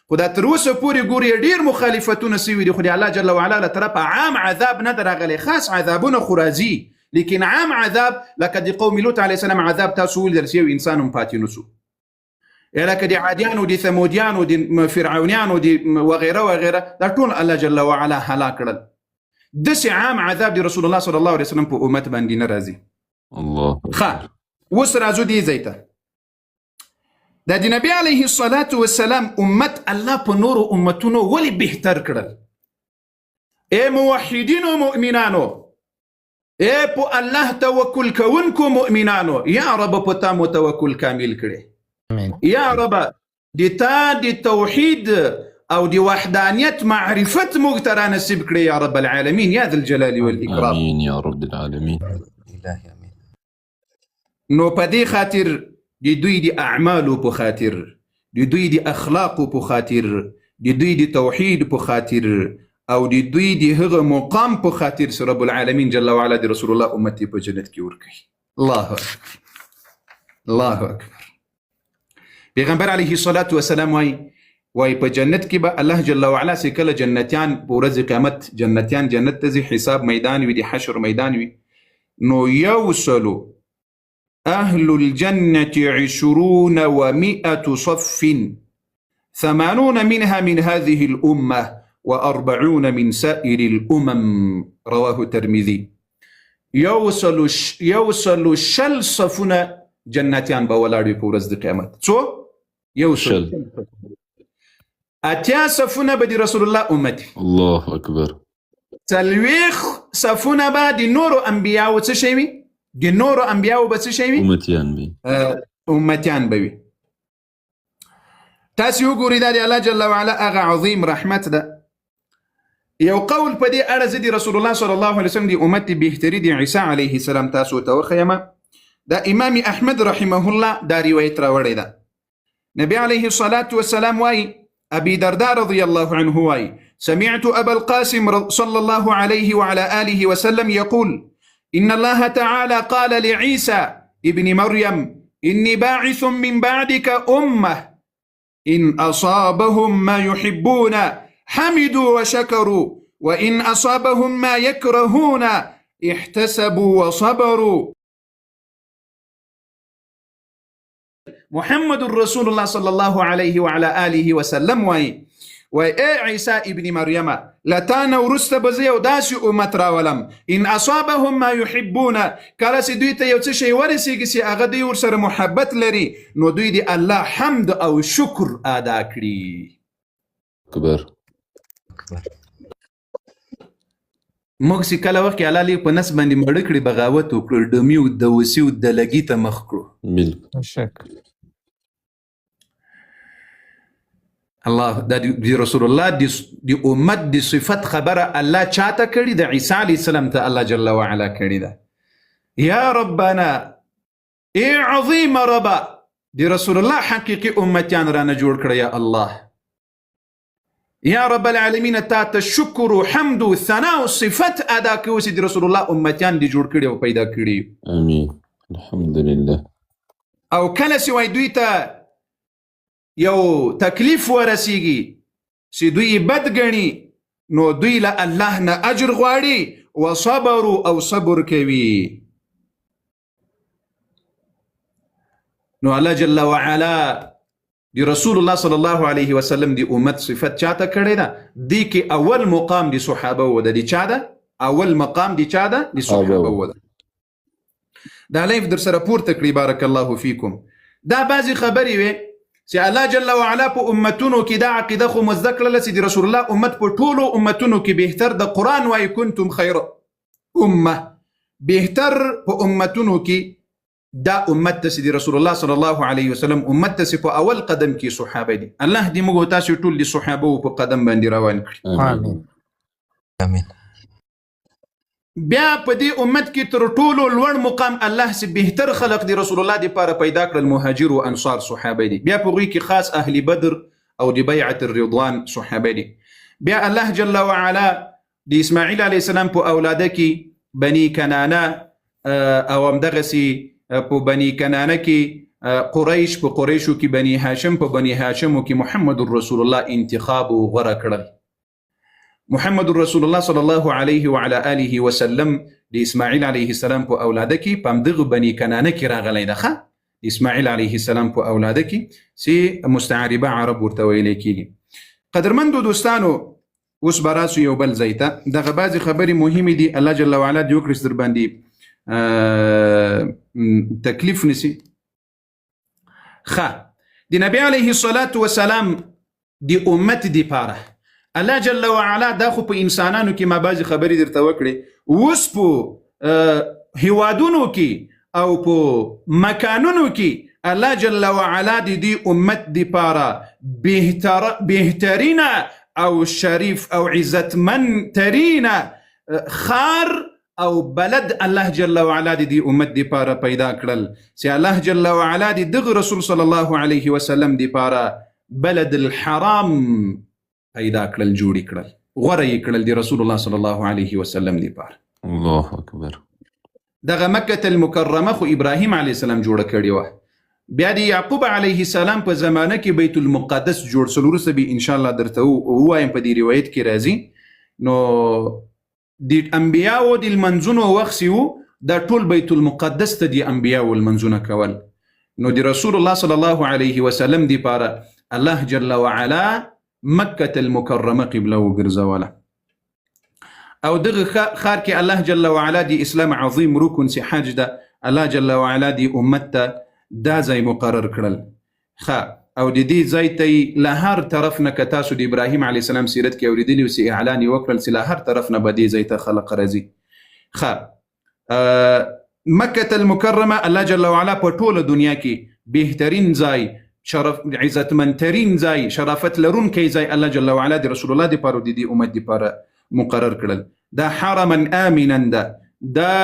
A: خو دا تر اوسه پورې ګورې ډېر مخالفتونه سوي دي، خو د الله جل وعلا له طرفه عام عذاب نه ده راغلی، خاص عذابونه خو راځي، لیکن عام عذاب لکه د قوم لوط علیه السلام عذاب تاسو ولیدل چې یو انسان هم پاتې نه سو، لکه د عادیانو د ثمودیانو د فرعونیانو د وغیره وغیره دا ټول الله جل وعلا هلاک کړل. داسې عام عذاب د رسول الله صلی الله علیه وسلم په امت باندې نه راځي.
D: الله
A: ښه اوس راځو دې ځای ته. د نبی علیه الصلاة والسلام امت الله په نورو امتونو ولې بهتر کړل؟ ای موحدینو مؤمنانو، ای په الله توکل کوونکو مؤمنانو، یا رب په تا مو توکل کامل کړي، یا رب د تا د توحید او د وحدانیت معرفت موږ ته رانصیب کړي یا رب العالمین یا ذا الجلال والاکرام.
D: امین یا رب العالمین.
A: نو په دې خاطر د دوی د اعمالو په خاطر، د دوی د اخلاقو په خاطر، د دوی د توحید په خاطر او د دوی د هغه مقام په خاطر چې رب العالمین جل وعلا د رسول الله امت په جنت کې ورکړي. الله اکبر الله اکبر. پیغمبر علیه الصلاة والسلام وای په جنت کې به الله جل وعلا چې کله جنتیان په ورځ قیامت جنتیان جنت ته ځي، حساب میدان وي، د حشر میدان وي، نو یوصلو أهل الجنة 20 و100 صف 80 منها من هذه الأمة و40 من سائر الأمم رواه الترمذي. يوصل شل صفونه جنتیان به ولاړ وي په ورځ د قیامت. څو؟ یوصل اتیا صفونه به د رسول الله امتي.
D: الله اکبر.
A: 40 صفونه به د نورو انبیاو څه شي وي؟ د نورو انبیاو به څه شي وي؟
D: امتیان وي.
A: امتیان به وي. تاسو وګورئ دا د الله جل وعلا هغه عظیم رحمت ده. یو قول په دې اړه زه د رسول الله صلی الله علیه وسلم د امت بهتري د عیسی علیه السلام تاسو ته وښیم. دا امام احمد رحمه الله دا روایت راوړی ده. نبی علیه الصلاة والسلام وايي، ابي درداء رضي الله عنه وايي، سمعت ابا القاسم صلى الله عليه وعلى آله وسلم يقول إن الله تعالى قال لعيسى ابن مريم إني باعث من بعدك أمة إن أصابهم ما يحبون حمدوا وشكروا وإن أصابهم ما يكرهون احتسبوا وصبروا. محمد رسول الله صلى الله عليه وعلى آله وسلم واي عيسى ابن مريم لتانا ورست بزي وداسي امت راولم ان اصابهم ما يحبون کله چې دوی ته یو څه شی ورسیږي چې هغه دوی ورسره محبت لري نو دوی دی الله حمد او شکر ادا کړي.
D: اکبر.
A: موږ چې کله وخت الله لې په نس باندې مړ کړي بغاوت وکړو دمیو د وسیو د لګي ته مخ کړو.
D: بالکل
B: شک
A: الله د رسول الله د امت د صفت خبره الله چاته کړي د عیسی علیه السلام ته الله جل وعلا کړي ده. یا ربنا ای عظیم ربا د رسول الله حقیقي امتیان رانه جوړ کړه یا الله. یا رب العالمین تا ته شکر و حمد و ثنا و صفت ادا کوي چې د رسول الله امتیان دي جوړ کړي او پیدا کړي.
D: امین الحمدلله.
A: او کله چې وای دوی ته یو تکلیف ورسیږي چې دوی بد ګڼي نو دوی له الله نه اجر غواړي و صبر او صبر کوي. نو الله جل وعلا دی رسول الله صلی الله علیه وسلم دی امت صفت چاته کړی ده؟ دی کې اول مقام دی صحابه و د چا ده؟ اول مقام دی چا ده؟ دی صحابه و ده. دا لایف در سره پورته کړي بارک الله فیکم. دا بعضی خبرې وي چې الله جل وعلا په امتونو کې دا عقیده خو مزده کړله چې د رسول الله امت په ټولو امتونو کې بهتر د قرآن وایي کنتم خیر امه، بهتر په امتونو کې دا امت ته چې د رسول الله صلی الله علیه وسلم امت ته چې په اول قدم کې صحابه دي. الله دې موږ تاسو ټول د صحابه په قدم باندې روان کړي.
B: آمين آمين.
A: بیا په دې امت کې تر ټولو لوړ مقام الله سي بهتر خلق دی رسول الله دی پاره پیدا کړل مهاجر او انصار صحابه دي. بیا په غوي کې خاص اهل بدر او د بیعت الرضوان صحابه دي. بیا الله جل وعلا د اسماعیل علیه السلام په اولاده کې بني کنانه او همدغسي په بني کنانه کې قریش، په قریشو کې بني هاشم، په بني هاشمو کې محمد رسول الله انتخاب او غوره کړل. محمد رسول الله صلی الله علیه وعلى آله وسلم د اسماعیل علیه السلام په اولاده کې په همدغه بني کنانه کې راغلی ده. ښه د اسماعیل علیه السلام په اولاده کې چې مستعربه عرب ورته ویلی کېږي. قدرمندو دوستانو اوس به راسو یو بل ځای ته. دغه بعضې خبرې مهمې دي، الله جل وعلا دې وکړي چې در باندې تکلیف نسی. ښه د نبی علیه الصلاة والسلام د امت دی پاره الله جل وعلا دا خو په انسانانو کې ما بعضې خبرې درته وکړې، اوس په هیوادونو کې او په مکانونو کې الله جل وعلا د دې امت دی پاره بهترینه او شریف او عزتمندترینه خار او بلد الله جل وعلا د دې امت دی پاره پیدا کړل چې الله جل وعلا د دغه رسول صلی الله علیه وسلم دی پاره بلد الحرام پیدا کړل، جوړی کړل، غوره یې کړل د رسول الله صلی الله علیه وسلم دی پاره.
D: الله اکبر.
A: دغه مکه المکرمه خو ابراهیم علیه السلام جوړه کړې وه. بیا د یعقوب علیه السلام په زمانه کې بیت المقدس جوړ سو. وروسته به ان شاء الله درته ووایم په دې روایت کې راځي. نو د انبیاو د لمنځونو وخت و دا ټول بیت المقدس ته د انبیاو لمنځونه کول. نو د رسول الله صلی الله علیه وسلم دی پاره الله جل وعلا مکه المکرمه قبله وګرځوله. او دغه خار کې الله جل وعلا د اسلام عظیم رکن سي حج ده الله جل وعلا د امت ته دا ځای مقرر کړل. او د دې ځای ته له هر طرف نه که تاسو د ابراهیم علیه السلام سیرت کې اورېدلي اوس اعلان یې وکړل چې له هر طرف نه به دې ځای ته خلق راځي. مکه المکرمه الله جل وعلا په ټوله دنیا کې بهترین ځای، شرف عزتمندترین ځای، شرافت لرونکی ځای الله جل وعلا د رسول الله د پاره د دې امت د پاره مقرر کړل. دا حرما آمنا ده، دا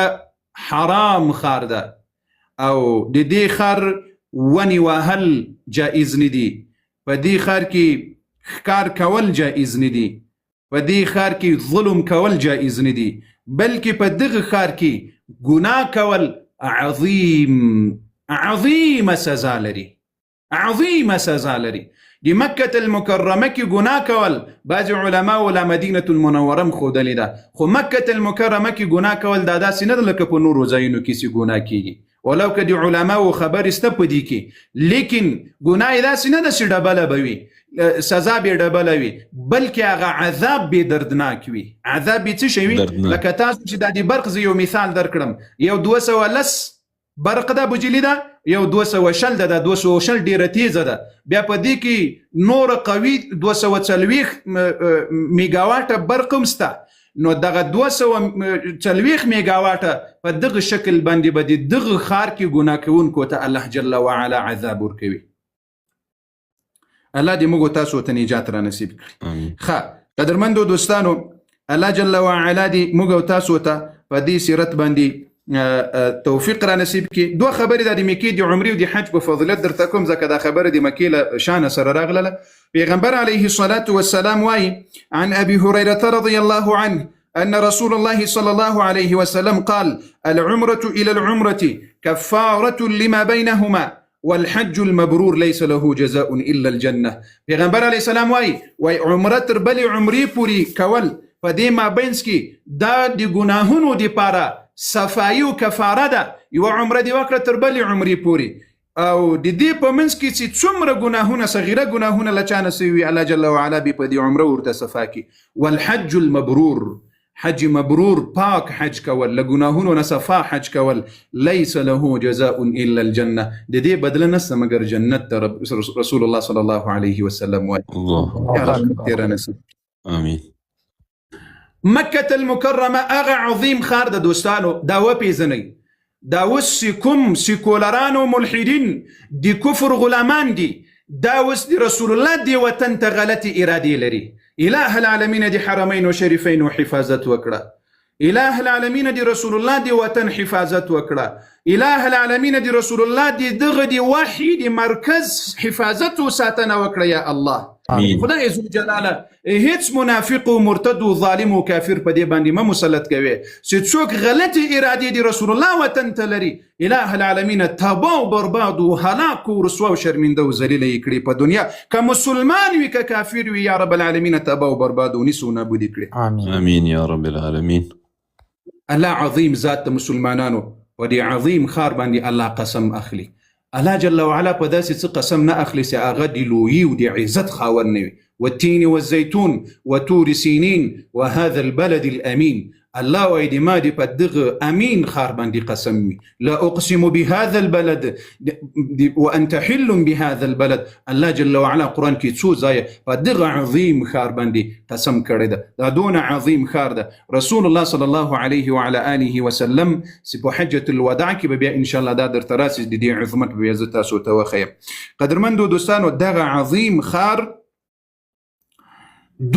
A: حرام خار ده او د دې خار ونی وهل جائز ندی، په دې خار کې ښکار کول جائز ندی، په دې خار کې ظلم کول جائز ندی، بلکې په دغه خار کې ګناه کول عظیم سزا لري، عظیم سزا لري. د مکه المکرمه کې ګناه کول بعض علما ولا مدینه المنوره ښودلې ده، خو مکه المکرمه کې ګناه کول دا داسې نه ده لکه په نورو ځایونو کې چې ګناه کیږي، ولو که د علماو خبر استه په دې کې، لیکن ګناه داسې نه ده چې ډبله به وي، سزا به ډبله وي، بلکې هغه عذاب به دردناک وي. عذاب به څه شی وي؟ لکه تاسو چې دا د برق زه یو مثال درکړم، یو 210 برق ده بجلی ده، یو 210 ده، 210 ډیره تیزه ده، بیا په دې کې نور قوي 240 میگاواټه برق هم شته. نو دغه 240 میگاواټه په دغه شکل باندې به د دغه خار کې ګناه کوونکو ته الله جل وعلا عذاب ورکوي. الله دې موږ تاسو ته نجات را نصیب کړي. قدرمندو دوستانو، الله جل وعلا دې موږ تاسو ته په دې سیرت باندې توفیق را نصیب کړي. دوه خبرې د مکې د عمرې او د حج په فضیلت درته کوم، ځکه دا خبره د مکې له شان سره راغله. پیغمبر علیه الصلاة والسلام وايي عن ابي هريره رضي الله عنه ان رسول الله صلى الله عليه وسلم قال العمرة الى العمرة كفارة لما بينهما والحج المبرور ليس له جزاء الا الجنه. پیغمبر علیه السلام وايي عمره تر بلې عمرې پوری کول په دې مابینځ کې دا د ګناهونو دپاره صفایي او کفاره ده. یو عمره دی وکړه تر بلې عمرې پوری، او د دې په منځ کې چې څومره ګناهونه صغیره ګناهونه له چا نه سوي الله جل وعلا به په دې عمره ورته صفا کړي. والحج المبرور، حج مبرور پاک حج کول لګناهونو نه صفا حج کول ليس له جزاء الا الجنه د دې بدله نسته مگر جنت رسول الله صلی الله علیه وسلم وایي
D: الله
A: یا رب تیر نصیب
D: آمین.
A: مکة المکرمه هغه عظیم خار د دوستانو دا وپیژنئ دا اوس کوم سیکولران او ملحدین د کفر غلامان دي دا اوس د رسول الله دی وطن ته غلطي ارادې لري اله العالمین دی حرمین و شریفین و حفاظت وکړه اله العالمین دی رسول الله دی وطن حفاظت وکړه اله العالمین دی رسول الله دی دغه دی وحی دی مرکز حفاظت و ساتنه وکړه یا الله
D: آمین.
A: خدای عز وجل هیڅ منافق و مرتد و ظالم و کافر په دې باندې ما مسلط کوي چې څوک غلطي ارادې دی رسول الله وطن ته لري اله العالمین تباہ و برباد و هلاک و رسوا و شرمنده و ذلیل یې کړي په دنیا که مسلمان وي که کافر وي یا رب العالمین تباہ و برباد و نیسو نابودي کړي
D: آمین یا رب العالمین.
A: الله عظیم ذات د مسلمانانو و دی عظیم خار باندې الله قسم اخلي الله جل وعلا په داسې څه قسم نه اخلي چې هغه د لویي او د عزت خاوند نه وي والتين والزيتون وتور سينين وهذا البلد الأمين الله وایي د ما د په دغه امین خار باندې قسم وي لا اقسم بهذا البلد وانت حل بهذا البلد الله جل وعلا قرآن کې څو ځایه په دغه عظیم خار باندې قسم کړی ده دا دونه عظیم خار ده رسول الله صلی الله علیه وعلى آله وسلم چې په حجة الوداع کې به بیا ان شاء الله دا درته راسي د دې عظمت به بیا زه تاسو ته وښیم قدرمندو دوستانو دغه عظیم خار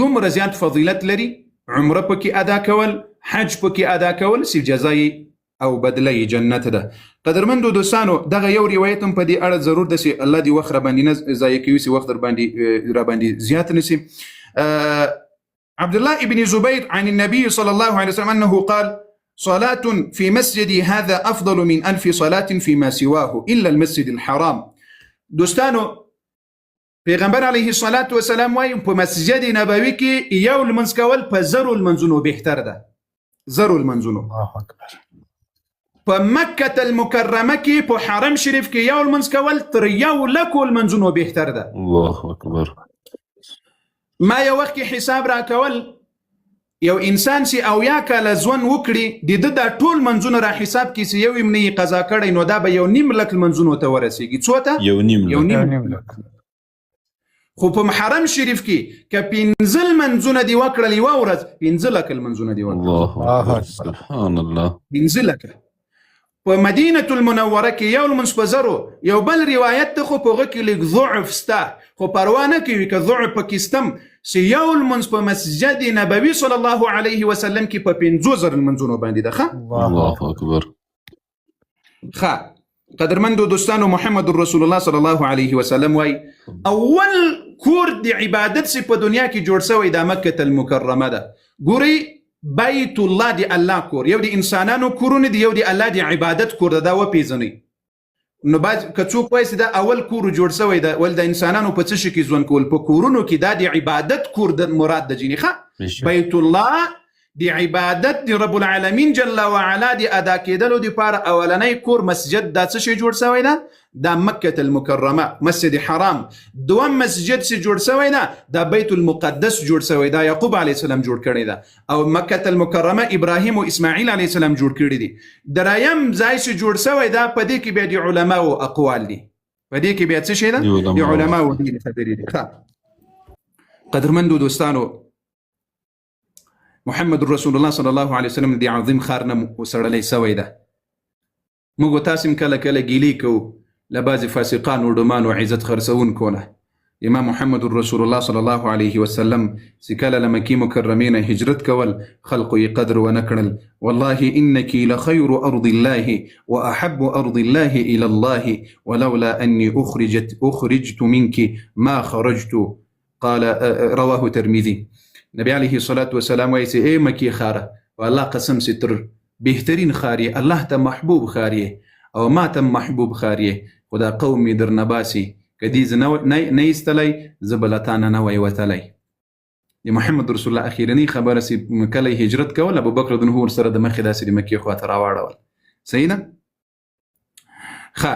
A: دومره زیات فضیلت لري عمره پکې ادا کول حج پکې ادا کول سی جزای او بدلی جنت ده قدرمندو دوستانو دغه یو روایت هم په دې اړه ضرور ده چې الله دې وخت را باندې نه ضایع کوي چې وخت را باندې زیات نشي عبد الله ابن زبير عن النبي صلى الله عليه وسلم انه قال صلاة في مسجدي هذا افضل من 1000 صلاة فيما سواه الا المسجد الحرام دوستانو پیغمبر علیه الصلاة والسلام وایي په مسجد نبوي کې یو لمونځ کول په زرو لمونځونو بهتر ده زرو لمونځونو
C: الله اکبر
A: په مکة المکرمه کې په حرم شریف کې یو لمونځ کول تر یو لکو لمونځونو بهتر ده
D: الله اکبر.
A: ما یو وخت کې حساب را کول یو انسان چې او یا کاله ژوند وکړي د ده دا ټول منځونه را حساب کې چې یو یې نه قضا کړی نو دا به یو نیم لک لمونځونو ته ورسیږي څو ته
D: یو نیم لک.
A: خو په حرم شریف کې که پنځه لمونځونه دې وکړل یوه ورځ پنځه لکه لمونځونه دې وکړل
D: الله اکبر سبحان الله.
A: پنځه لکه په مدینة المنوره کې یو لمونځ په زرو یو بل روایت ته خو په هغه کې لږ ضعف سته خو پروا نه کوي که ضعف پکې ستم چې یو لمونځ په مسجد نبوي صلی الله علیه وسلم کې په 50,000 لمونځونو باندې ده ښه
D: الله اکبر.
A: ښه قدرمندو دوستانو محمد رسول الله صلی الله علیه وسلم وای اول کور د عبادت سی په دنیا کې جوړ شوی د مکة المکرمه ده ګوري بیت الله دی الله کور یو د انسانانو کورونه دی یو د الله د عبادت کور ده دا وپیژنئ نو باز که څوک وایي چې دا اول کور جوړ شوی ده ول د انسانانو په څه شي کې ژوند کول په کورونو کې دا د عبادت کور د مراد د جنې ښه بیت الله دی عبادت دی رب العالمین جل وعلا دی ادا کېدلو دی پار اولنی کور مسجد دا څه شي جوړ شوی ده دا مکة المکرمه مسجد حرام دوم مسجد چې جوړ شوی ده دا بیت المقدس جوړ شوی ده یعقوب علیه السلام جوړ کړی ده او مکة المکرمه ابراهیم او اسماعیل علیه السلام جوړ کړی دي دریم ځای چې جوړ شوی ده په دې کې بیا د علماو اقوال دي په دې کې بیا څه شي ده د علماو دي خبرې دي قدرمندو دوستانو محمد رسول الله صلی الله علیه وسلم دی عظیم خارنه وسړلی سوی ده موږ تاسو کله کله ګیلی کو لباز فاسقان و ډمان و عزت خرسون کونه امام محمد رسول الله صلی الله علیه وسلم چې کله لمکی مکرمین هجرت کول خلق قدر و نکړل والله انك لخير ارض الله واحب ارض الله الى الله ولولا اني اخرجت منك ما خرجت قال رواه ترمذي نبی علیه الصلاة والسلام وایي چې ای مکی خاره والله قسم چې تر بهترین خاری الله ته محبوب خاری او ما ته محبوب خاری خدا قومي در نباسي کدی ز نه ایستلی زبلتان نه وی وتلی د محمد رسول الله اخیرنی خبره سی کله هجرت کول ابو بکر بن هور سره د مخې داسې د مکی خواته راواړول صحیح نه ښه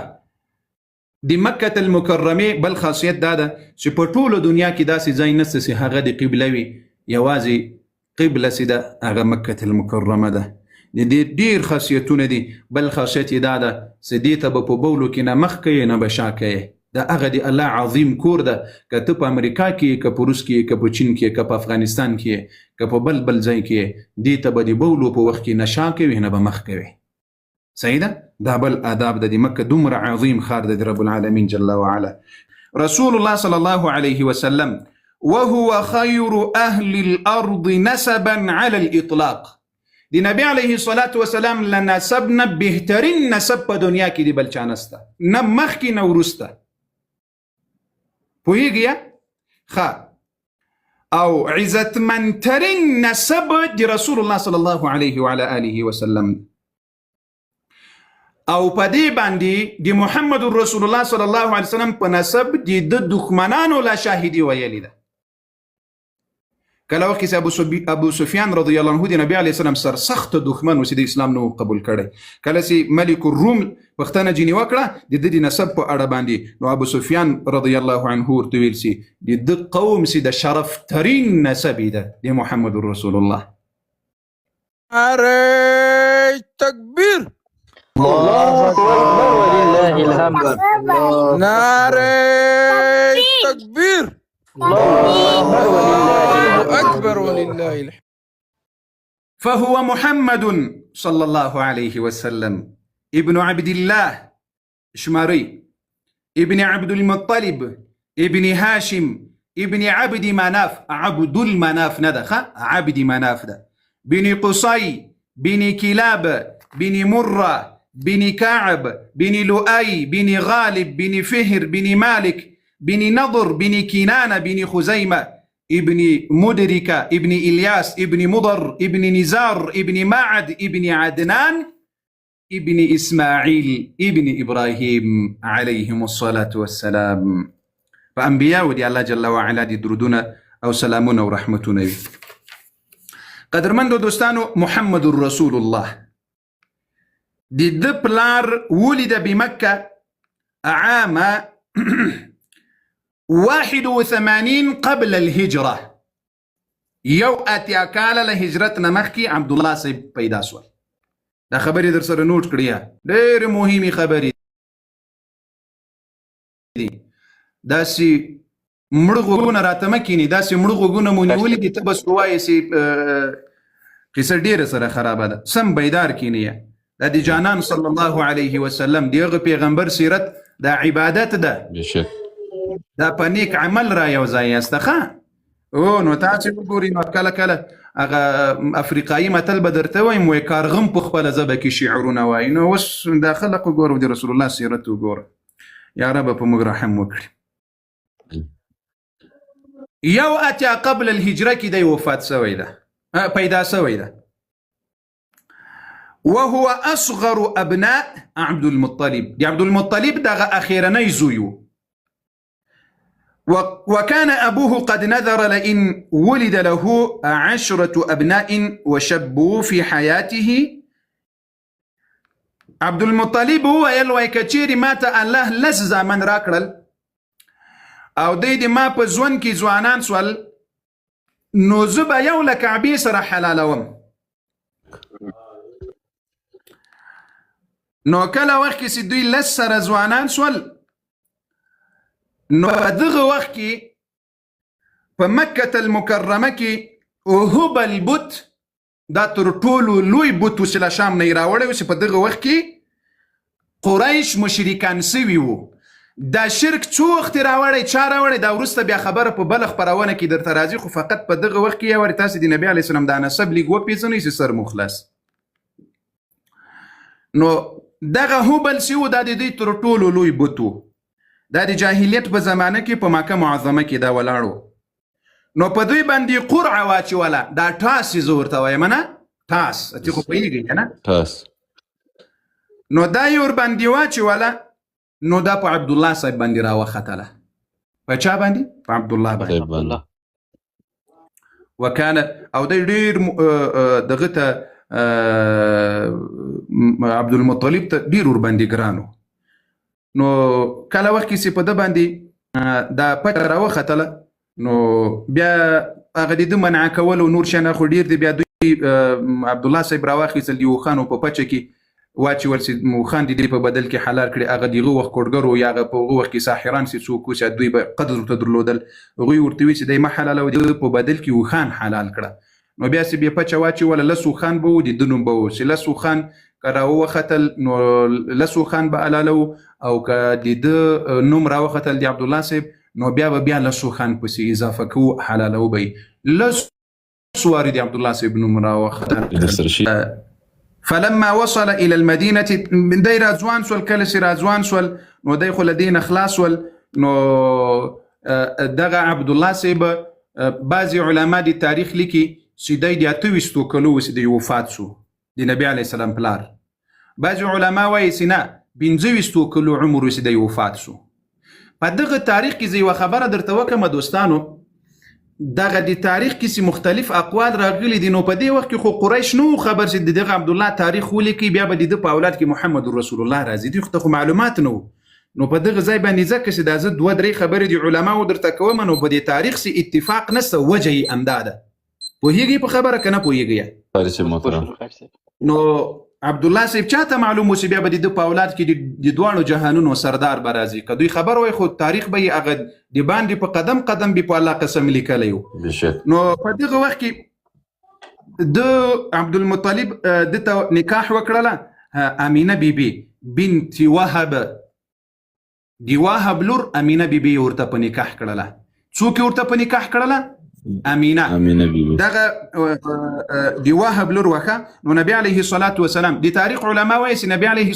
A: د مکة المکرمه بل خاصیت دا ده چې په ټوله دنیا کې داسې ځای نشته چې هغه د قبله وي یوازې قبله سي ده هغه مکه المکرمه ده. د دې ډیر خاصیتونه دي. بل خاصیت یې دا ده چې دې ته به په بولو کې نه مخ کوي نه به شا کوي. دا هغه د الله عظیم کور ده. که ته په امریکا کې، که په روس کې، که په چین کې، که په افغانستان کې، که په بل ځای کې، دې ته به د بولو په وخت کې نه شا کوي نه به مخ کوي. صحیح ده؟ دا بل آداب ده. د مکه دومره عظیم ښار ده د رب العالمین جل وعلا. رسول الله صلی الله علیه وسلم وهو خير أهل الأرض نسبا على الإطلاق. دی نبی علیه الصلاة والسلام لنسبنا بهترین نسب په دنیا کې دی بل چا نسته، نه مخکې نه وروسته. پوهیږي یا؟ ښه. او عزتمنترین نسب دی رسول الله صلی الله علیه وعلى آله وسلم. او په دې باندې دی محمد رسول الله صلی الله علیه وسلم په نسب دی د دښمنانو لا شاهدي ویلې ده. کله وخت چې ابو سفیان رضی الله عنه د نبی علیه السلام سر سخت دښمن و چې د اسلام نو قبول کړی. کله چې ملک الروم پښتنه جنی وکړه د دې نسب په اړه باندې، نو ابو سفیان رضی الله عنه ورته ویل سي د قوم سي د شرف ترين نسب ده د محمد رسول الله.
C: نعرة تكبير.
F: الله أكبر ولله الحمد.
C: نعرة تكبير. الله أكبر ولله الحمد.
A: فهو محمد صلى الله عليه وسلم ابن عبد الله شماري، ابن عبد المطلب، ابن هاشم، ابن عبد مناف. عبد المناف ندخ عبد مناف ده. بن قصي، بن كلاب، بن مرة، بن كعب، بن لؤي، بن غالب، بن فهر، بن مالك، بن نضر، بن كنانة، بن خزيمة، ابن مدركة، ابن إلياس، ابن مضر، ابن نزار، ابن معد، ابن عدنان، ابن إسماعيل، ابن إبراهيم عليهم الصلاة والسلام. فأنبياء ودي الله جل وعلا دي درودنا أو سلامنا ورحمتنا. قدر من دوستانو محمد رسول الله دي دبلار ولد بمكة عام 81 قبل الهجرة. یو اتیا کاله له هجرت نه مخکې عبد الله صاحب پیدا شول. دا خبرې در سره نوٹ کړئ، ډېرې مهمې خبرې دي. داسې مړه غوږونه راته مه کښېني، داسې مړه غوږونه مو نیولي دي، ته بس ووایې چې قصه ډېره سره خرابه ده. سم بیدار کښېنئ. دا د جانان صلی الله علیه وسلم د هغه پیغمبر سیرت دا عبادت ده،
D: بشک
A: دا په نیک عمل را یو ځای یاست. ښه او نو تاسې وګورئ، نو کله کله هغه افریقایي متل به درته وایم، وایي کارغم په خپله ژبه کې شعرونه وایي. نو اوس دا خلق وګورو، د رسول الله سیرت وګوره. یا رب په موږ رحم وکړي. یو اتیا قبل الهجره کې دی وفات شوی ده، پیدا شوی ده. وهو اصغر ابناء عبد المطلب. دی عبد المطلب دغه اخیرنی زوی و. وكان أبوه قد نذر لئن ولد له 10 أبناء وشبوا في حياته. عبد المطلب هو يلوي كتير مات الله لس زمن راكرل او دي ما په ځوان کې ځوانان سول، نو زبا یو له کعبې سره حلالوم. نو کله وخت کې چې دوی لس سره ځوانان سول، نو دغه وخت کې په مکه المکرمه کې هبل بت، دا تر ټولو لوی بت و چې له شام نه یې راوړی و، چې په دغه وخت کې قریش مشرکان سوي وو. دا شرک څو وخت راوړی، چا راوړی، دا وروسته بیا خبره په بله خپرونه کې درته راځي. خو فقط په دغه وخت کې یې وارې تاسې د نبي علیه السلام دا نسب لیک وپېژنئ چې سر مو خلاص. نو دغه هبل چې و دا د دوی تر ټولو لوی بت و. دا د جاهلیت په زمانه کې په مکه معظمه کې دا ولاړ و. نو په دوی باندې قرعه واچوله. دا ټاس چې زه ورته وایم نه، ټاس ته خو پوهېږئ که نه،
D: ټاس.
A: نو دا یې ورباندې واچوله. نو دا په عبدالله صاحب باندې راوختله. په چا باندې؟ په عبدالله باندې. وکانه او دی ډېر دغه ته عبدالمطلب ته ډېر ورباندې ګران و. نو کله وخت کې چې په ده باندې دا پټه راوختله، نو بیا هغه د منع کول او نور شنه خو ډیر دی. بیا دوی عبد الله صاحب راواخیستل د یو خان په پچه کې واچول سي مو خان د دې په بدل کې حلال کړي. هغه دغه وخت کوډګرو یا هغه په وخت کې ساحران سي څوک چې دوی به قدر ته درلودل هغه ورته وی چې د ما حلال او د په بدل کې یو خان حلال کړه. نو بیا سي بیا پچه واچول لسو خان به د دنوم به وسی لسو خان کراو وختل نو لسو خان به علالو او که د نوم راو ختل د عبد الله صاحب نو بیا لسو خان پسې اضافه کو حلالو به لسو وارد عبد الله صاحب نوم راو ختل. فلما وصل الى المدينه من دايره ازوان سول كلس رازوان سول نو دای خل دین اخلاص ول نو دغه عبد الله صاحب بعضی علما د تاریخ لیکي سیدای د 28 کلو سیدای وفات شو د نبی علی السلام پلار. بعضی علما وایي سینا 25 کلو عمر سیدای وفات شو. په دغه تاریخ کې زی خبره درته وکم دوستانو دغه د تاریخ کې مختلف اقوال راغلي دي. نو په دې وخت کې خو قریش نو خبر چې دغه عبد الله تاریخ ولیکي بیا به د په اولاد کې محمد رسول الله راځي دي خو معلومات نو په دغه ځای باندې ځکه چې د زد دوه درې خبرې د علماو درته کوم نو په دې تاریخ سي اتفاق نسته وجه امداده پوهیږي په خبره کنه پوهیږي
D: فارس محترم
A: نو عبد الله صاحب چاته معلوم وسی بیا به د په اولاد کې د دوانو جهانونو سردار برازي کدوې خبر وای خو تاریخ به هغه د باندې په قدم قدم به په الله قسم لیکلی نو په دغه وخت کې د عبد المطلب د نکاح وکړه امینه بیبي بنت وهب دی وهب لور امینه بیبي ورته په نکاح کړله. څوک ورته په نکاح کړله؟ امینه بیبي دغه دی وهب لور وکه. نو نبی علیه الصلاة والسلام د تاریخ علما وایي چې نبی علیه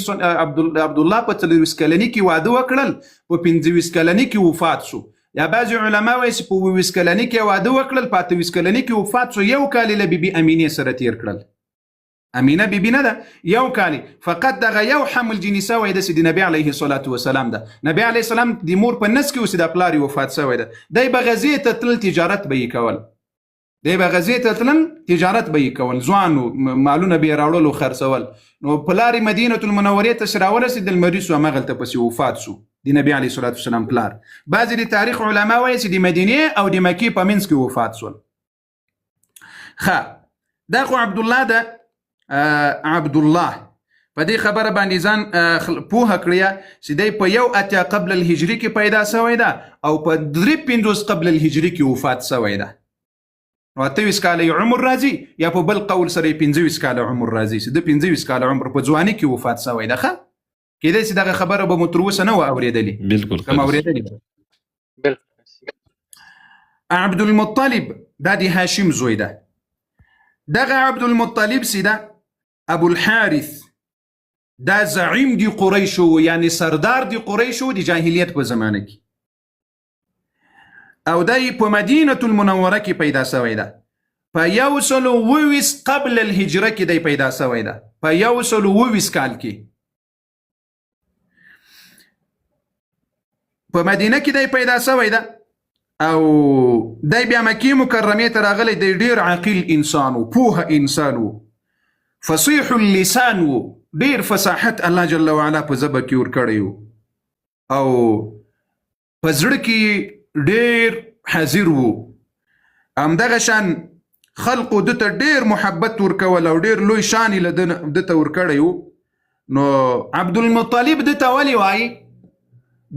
A: عبد الله په 30 کلنۍ کې واده وکړل په 25 کلنۍ کې وفات شو. یا بعضی علما وایي چې په 20 کلنۍ کې واده وکړل په 23 کلنۍ کې وفات شو. یو کال له بیبي امینه سره تیر کړل. امینه بیبي نه ده یو کال فقط دغه یو حمل جنسه وای د نبی علیه الصلاة والسلام ده. نبی علیه السلام د مور په نس کې اوس د پلار وفات شوی ده. دای به غزې ته تل تجارت به کول دی به غزې ته تل تجارت به کول ځوانو مالونه به راوړل او خرڅول. نو پلار مدینه المنوره ته شراول سي د مریض او مغلته پس وفات شو د نبی علیه الصلاة والسلام پلار. بعضی د تاریخ علما وایي چې د مدینه او د مکی په منځ کې وفات شول. دا خو عبد الله ده عبد الله په دې خبره باندې ځان پوهه کړیا چې دی په 1 قبل الهجري کې پیدا شوی ده او په 3 قبل الهجري کې وفات شوی ده. نو 28 کال عمر راځي یا په بل قول سره 25 کال عمر راځي چې د 25 کال عمر په ځواني کې وفات شوی ده. کېدای چې دغه خبره به متروسه نه و اورېدلې
D: بالکل
A: کوم اورېدلې عبد المطلب دا د هاشم زوی ده. دغه عبد المطلب سیده ابو الحارث دا زعیم دی قریشو یعنی سردار دی قریشو دی جاهلیت په زمانه کې او دای په مدینه المنوره کې پیدا شوی ده. په 120 قبل الهجره کې دی پیدا شوی ده په 120 کال کې په مدینه کې دی پیدا شوی ده او دای بیا مکی مکرمه ته راغلی دی. ډیر عاقل انسان او پوهه انسان فصيح اللسان ډیر فصاحت الله جل وعلا په زبه کې ور کړیو او په زړه کې ډیر حاضر وو. همدغه شان خلقو دته ډیر محبت ور کول او ډیر لوی شان له دته ور کړیو. نو عبد المطلب دته ولی وای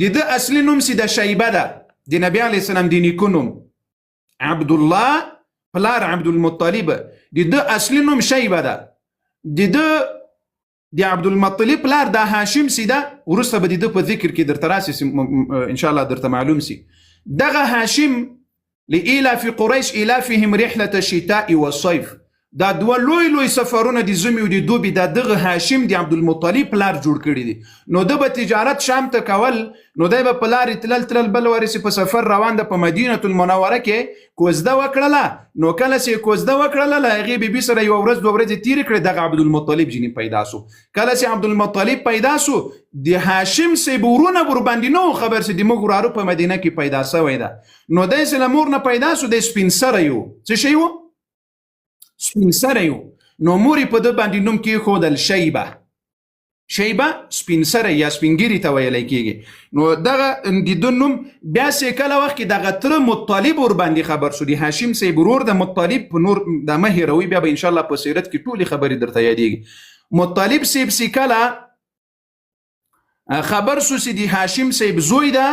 A: د اصلي نوم سي د شیبه ده د نبی علی السلام د نیکونوم عبد الله پلار عبد المطلب د اصلي نوم شیبه ده. د عبد المطلب پلار د هاشم سي ده ورسته به د په ذکر کې درته راسي ان شاء الله درته معلوم سي. دغه هاشم لإلاف قريش إلافهم رحلة الشتاء والصيف دا دوه لوی سفرونه د زمي او د دوبي دغه هاشم د عبد المطلب پلار جوړ کړی دي. نو د به تجارت شام ته کول نو د به پلار تلل بل ورسي په سفر روان ده په مدینه المنوره کې کوزده وکړله. نو کله چې کوزده وکړله هغه بیبي سره یو ورځ دوه ورځې تیر کړې دغه عبد المطلب جنې پیدا شو. کله چې عبد المطلب پیدا شو د هاشم سیبورونه ور باندې نو خبر چې د مغرارو په مدینه کې پیدا شوی ده. نو د اسلامور نه پیدا شو د سپین سره یو څه شی وو سپین سره یو. نو موري په د باندې نوم کې خودل شیبه شیبه سپین سره یا سپینګری ته ویلی کېږي. نو دغه د ده نوم بیا سې کله وخت کې دغه تره مطلب ورباندې خبر شو، د هاشم صاحب ورور د مطلب په نور د مه هېروئ، بیا به انشاءالله په سیرت کې ټولې خبرې درته یادېږي. مطلب صاحب سې کله خبر شو چې د هاشم صاحب زوی ده،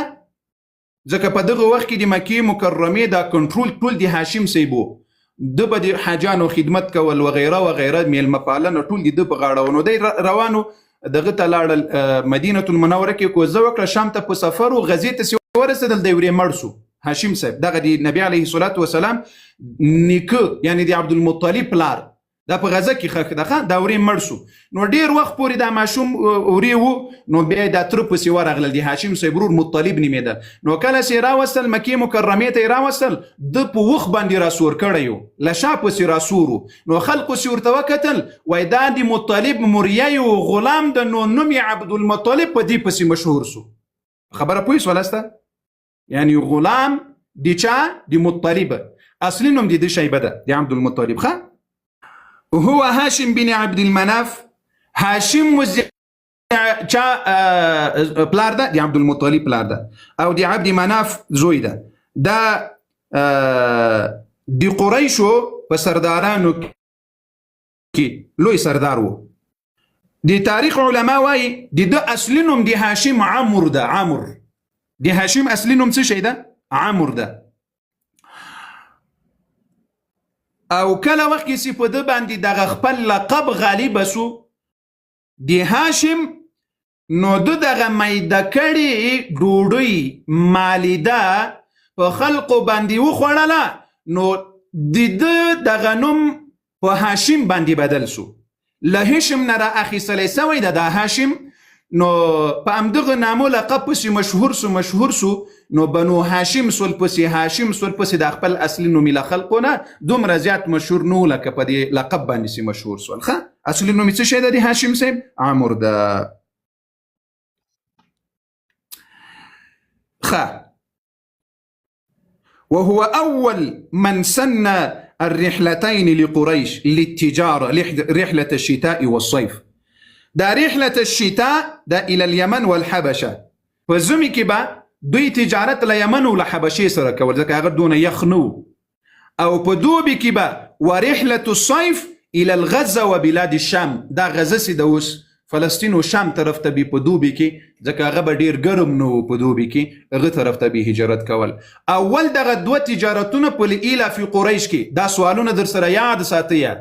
A: ځکه په دغه وخت کې د مکې مکرمې دا کنټرول ټول د هاشم صاحب و، ده به د حاجانو خدمت کول وغیره وغیره، میلمه پالنه ټول د ده په غاړه و. نو دی روانو دغه ته لاړل مدینه المنوره کې کوزه وکړه، شام ته په سفر و، غزې ته چې ورسېدل دی ورې مړ شو هاشم صاحب، دغه د نبي علیه الصلاة والسلام نیکه یعنی د عبدالمطلب پلار، دا په غزه کې ښخ ده، دا ورې مړ شو. نو ډېر وخت پورې دا ماشوم ورې و، نو بیا یې دا تره پسې ورغلل، د هاشم صاحب ورور مطلب نومېده. نو کله چې یې راوستل مکې مکرمې ته یې راوستل، ده په وخ باندې راسور کړی و، له شا پسې راسور و. نو خلقو چې ورته وکتل وایي دا د مطلب مریی و، غلام ده، نو نوم یې عبدالمطلب په دې پسې مشهور سو. خبره پوه سولسته؟ یعنی غلام د چا؟ د مطلب، اصلي نوم د ده شیبه ده، د عبدالمطلب. ښه، هو هاشم بن عبد المناف. هاشم وز چا پلار ده؟ د عبدالمطلب پلار ده، او د عبد مناف زوی ده. دا د قریشو په سردارانو کې لوی سردار و. د تاریخ علما وایي د ده اصلي نوم د هاشم عمر ده. عمر د هاشم اصلي نوم څه شی ده؟ عمر ده. او کله وخت کې چې په ده باندې دغه خپل لقب غالب سو د هاشم، نو ده دغه میده کړې ډوډۍ مالیده په خلقو باندې وخوړله، نو د ده دغه نوم په هاشم باندې بدل سو، له هشم نه را اخیستلی سوی ده دا هاشم. نو په همدغه نامو لقب پسې مشهور سو. نو بنو هاشم سول پسې هاشم سول پسې د خپل اصلي نومي له خلقو نه دومره زیات مشهور نه و لکه په دې لقب باندې چې مشهور سول. ښه، اصلي نومي څه شی ده د هاشم صاحب؟ عمر ده. ښه، وهو أول من سن الرحلتين لقريش للتجارة، رحلة الشتاء والصيف. دا رحلة الشتاء دا إلى اليمن والحبشة، فزمي كبا دوی تجارت له یمن او له حبشې سره کول، ځکه هغه دونه یخ نه و. او په دوبي کې به ورحلة الصيف إلى الغزة وبلاد الشام، دا غزه چې د اوس فلسطین او شام طرف ته به په دوبي کې، ځکه هغه به ډېر ګرم نه و په دوبي کې، هغه طرف ته به هجرت کول. اول دغه دوه تجارتونه په ایله فی قریش کې، دا سوالونه در سره یاد ساتئ.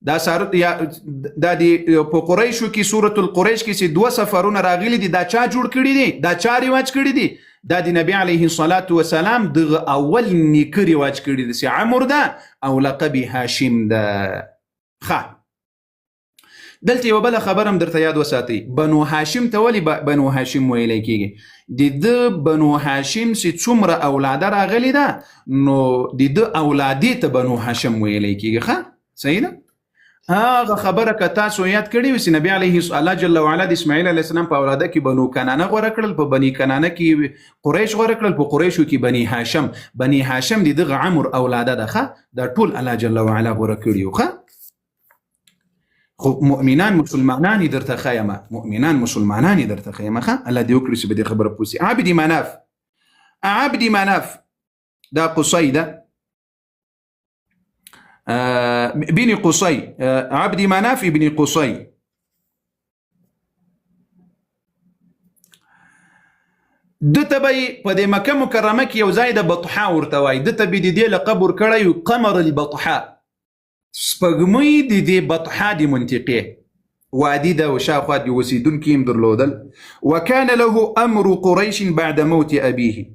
A: دا د په قریشو کې سورة القریش کې چې دوه سفرونه راغلي دي، دا چا جوړ کړي دي؟ دا چا رواج کړي دي؟ دا د نبی علیه الصلاة والسلام دغه اول نیکه رواج کړي دي چې عمر ده او لقب هاشم ده. ښه، دلته یوه بله خبره هم درته یاد وساتئ. بنو هاشم ته ولې بنو هاشم ویلی کېږي؟ د ده بنو هاشم چې څومره اولاده راغلي ده، نو د ده اولادې ته بنو هاشم ویلی کېږي. ښه، صحیح ده؟ هغه خبره که تاسو یاد کړی وي چې نبی علیه الله جل وعلا د اسماعیل علیه السلام په اولاده کې بنو کنانه غوره کړل، په بني کنانه کې قریش غوره کړل، په قریشو کې بني هاشم. بني هاشم د دغه عمر اولاده ده. ښه، دا ټول الله جل وعلا غوره کړي وو. ښه، خو مؤمنان مسلمانان یې درته ښیمه، مؤمنان مسلمانان یې درته ښیمه. ښه، الله دې وکړي چې په دې خبره پوه سي. عبد مناف دا قصي ده، بن قصي، عبد مناف ابن قصي. دته به په د مکه مکرمه کې یو ځای د بطحا ورته وایي، دته به د دې لقب ورکړی قمر البطحا، سپوږمۍ د دې بطحا د منطقې وادي ده او شاوخوا د اوسېدونکي هم درلودل. وکان له امر قریش بعد موت ابيه،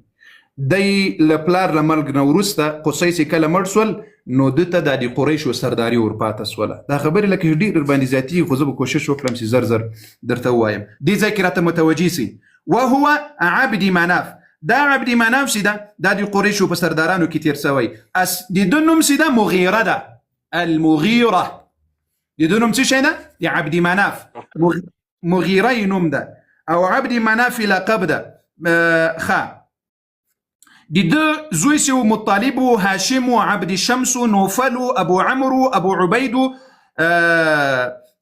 A: دی له پلار له مرګ نه وروسته قصي چې کله مړ سول، نو دته د قریشو سرداري ورپاته سوله. دا خبرې لکه ډېر باندې ذاتي، خو زه به کوشش وکړم چې زر درته ووایم. دې ځای کې راته متوجه سي. وهو عبد مناف، دا عبد مناف چې ده دا د قریشو په سردارانو کې تیر سوی. د ده نوم چې ده مغیره ده، المغیره. د ده نوم څه شی ده؟ د عبد مناف، مغیره یې نوم ده، او عبد مناف لقب ده. ښه، د ده زوی چې و مطلب و، هاشم و، عبد شمس و، نوفل و، ابو عمرو، ابو عبید،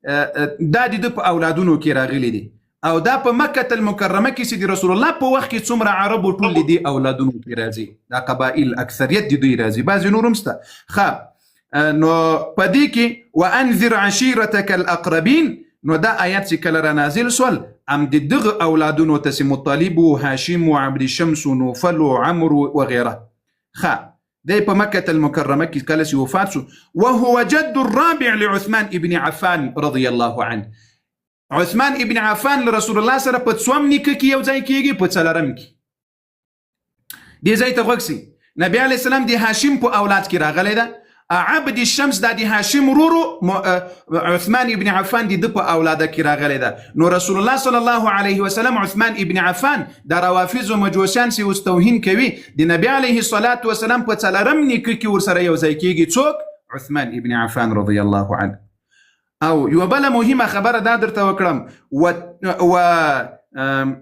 A: دا د په اولادونو کې راغلي دي او دا په مکه المکرمه کې چې د رسول الله په وخت کې څومره عربو ټول دي اولادونو کې راځي دا قبایل اکثریت د دوی راځي بعضې نور هم شته نو په دې کې وانذر عشیرتک الاقربین نو دا آیات چې کله را نازل سول ام د دغه اولادونو ته چې مطلب و هاشم و عبد شمس و نوفل و عمرو وغیره دی په مکه المکرمه کې کله چې وفات شو وهو جد الرابع لعثمان ابن عفان رضی الله عنه عثمان ابن عفان لرسول الله سره په څوم نیکه کې یو ځای کېږي په څلرم کې دې ځای ته غوږ سي نبی علیه السلام د هاشم په اولاد کې راغلی ده عبد الشمس دا د هاشم ورورو عثمان ابن عفان د په اولاده کې راغلی ده نو رسول الله صلی الله علیه وسلم عثمان ابن عفان د روافض او مجوسیان سي واستوهین کوي د نبی علیه الصلاة والسلام په څلرم نیکه کې ورسره یو ځای کېږي څوک عثمان ابن عفان رضی الله عنه او یو بله مهمه خبره دا درته وکړم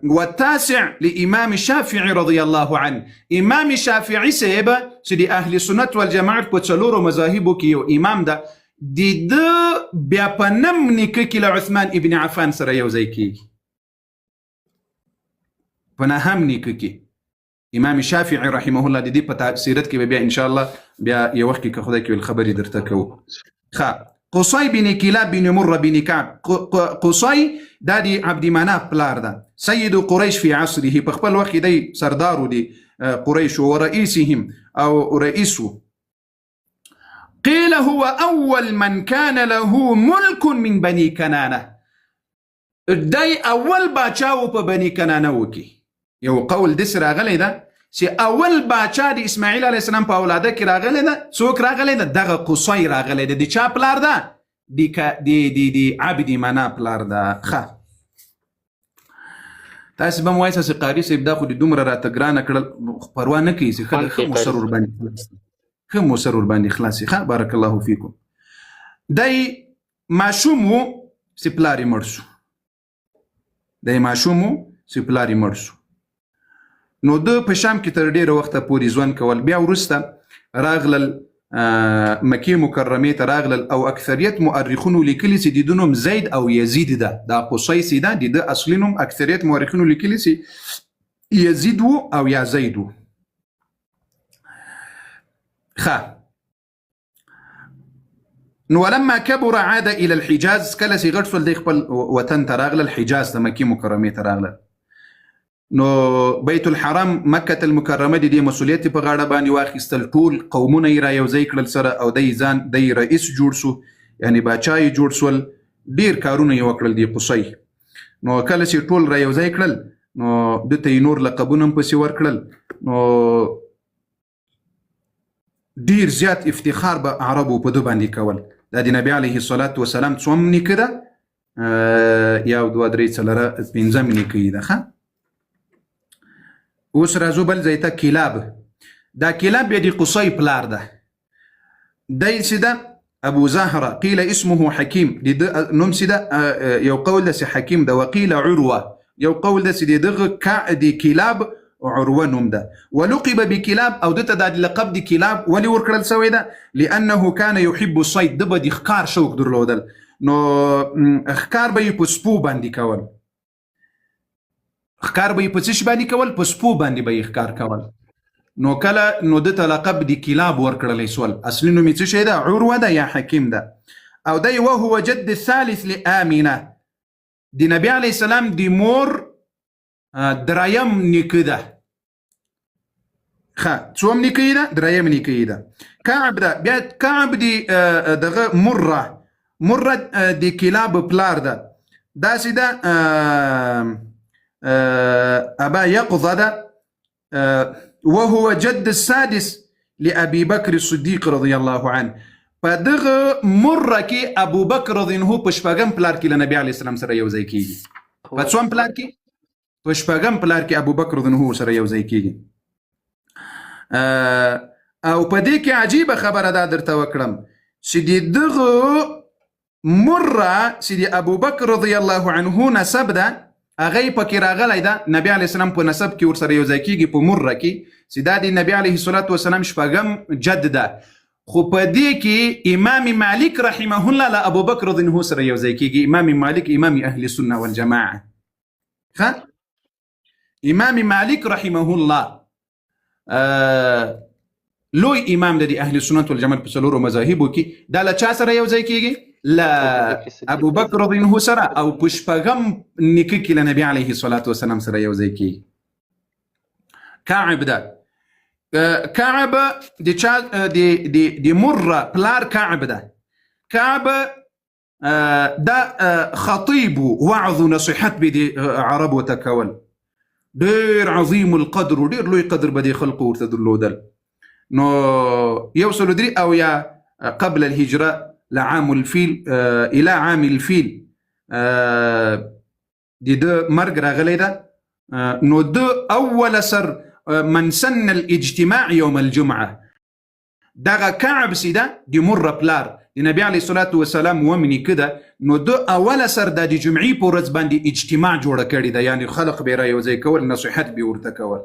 A: والتاسع لإمام الشافعي رضي الله عنه امام الشافعي صاحب چې د اهل سنت والجماعت په څلورو مذاهبو کې یو امام ده د بیا په نم نیکه کې له عثمان ابن عفان سره یو ځای کېږي په نهم نیکه کې امام الشافعي رحمه الله د دې په سیرت کې بیا ان شاء الله بیا یو وخت کې که خدای کوي خبرې درته کوو قصي بن كلاب بن مره بن كعب قصي دا دی عبد مناف پلار ده سيد قريش في عصره په خپل وخت دی سردارو دی قريش ورئيسهم او رئيسه قيل هو اول من كان له ملك من بني كنانه دی اول باچاو په بني كنانه وکي یو قول دس راغلی ده چې اول باچا د اسماعیل علیه السلام په اولاده کې راغلی ده څوک راغلی ده دغه قصي راغلی ده د چا پلار ده د عبد مناف پلار ده تاسې به م وایسه چې قاري صاحب دا خو د دومره راته ګرانه کړل پروا نه کوي چې ښه موسر ورباندې خلاص شي بارک الله فیکم دی ماشوم و چې پلار یې مړ شو نو د په شام کې تر ډیره وخته پورې ژوند کول بیا وروسته راغلل مکې مکرمې ته راغلل او اکثریت مؤرخونو لیکلي چې د ده نوم زید او یزید ده دا قصي چې ده د ده اصلي نوم اکثریت مورخینو لیکلي چې یزید و او یا زید و نو ولما كبر عاد الى الحجاز کله چې غټ شول د خپل وطن ته راغلل حجاز ته مکې مکرمې ته راغلل نو بیت الحرام مکه المکرمه د دې مسؤلیت په غاړه باندې واخیستل ټول قومونه یې را یوځای کړل سره او دی رئیس جوړ شو یعنی باچا یې جوړ شول ډیر کارونه یې وکړل دی قصي نو کله چې ټول را یوځای کړل نو دته یې نور لقبونه هم پسې ورکړل نو ډیر زیات افتخار به عربو په ده باندې کول دا د نبی علیه الصلاة والسلام څوم نیکه ده یو دوه درې څلره پنځم نیکه یې ده اوس راځو بل ځای ته کلاب دا کلاب بیا د قصي پلار ده دی چې ده ابو زهره قیل اسمه حکیم د نوم چې ده یو قول ده چې حکیم ده وقیل عروه یو قول ده چې دغه د کلاب عروه نوم ده ولقب بکلاب او دته دا لقب د کلاب ولې ورکړل شوی ده لانه كان يحب الصيد ده به د ښکار شوق درلودل نو ښکار به یې په سپو باندې کول ښکار به یې په څه شي باندې کول په سپو باندې به یې ښکار کول نو کله نو دته لقب د کلاب ورکړلی سول اصلي نوم یې څه شی ده عروه ده یا حکیم ده او دی وهو جد الثالث لآمنه د نبی علیه السلام د مور دریم نیکه ده څوم نیکه یې ده دریم نیکه یې ده کعب ده بیا کعب دغه مره د کلاب پلار ده داسې ده أبا يقظة وهو جد السادس لأبي بكر الصديق رضي الله عنه فدغ مره کې ابو بکر رضی الله عنه په شپږم پلار کې له نبی علیه السلام سره یو ځای کېږي په څوم پلار کې په شپږم پلار کې ابو بکر رضی الله عنه سره یو ځای کېږي او په دې کې عجیبه خبره دا درته وکړم چې دغه مره چې د ابو بکر رضی الله عنه نسب ده هغه پکې راغلی ده نبی علیه السلام په نسب کې ورسره یو ځای کېږي په مره کې چې دا د نبی علیه الصلاة والسلام شپږم جد ده خو په دې کې امام مالک رحمه الله له ابو بکر رضی الله عنه سره یو ځای کېږي. امام مالک امام اهل سنه والجماعه. امام مالک رحمه الله لوی امام د اهل سنت والجماعه په څلورو مذاهبو کې دا له چا سره یو ځای کېږي؟ له ابو بکر رضی الله عنه سره او په شپږم نیکه کې له نبی علیه الصلاة والسلام سره یو ځای کېږي. کعب ده كعب دي مرة بلار كعب ده كعب ده خطيب وعظ نصيحت بدي عرب وتكول دير عظيم القدر ودير لوي قدر بدي خلقه ورتدلو دل نو يوصل دري او يا قبل الهجرة لعام الفيل الى عام الفيل دي دو مرق راغلي ده نو دو اول سر من سن الاجتماع يوم الجمعة دغه كعب سيدا دي مرة بلار دي نبي عليه الصلاة والسلام ومني كده نو دو اول سر دا دي جمعي پورز باندي اجتماع جوړه کړی دا يعني خلق بيرا يوزي كول نصيحت بيورته كول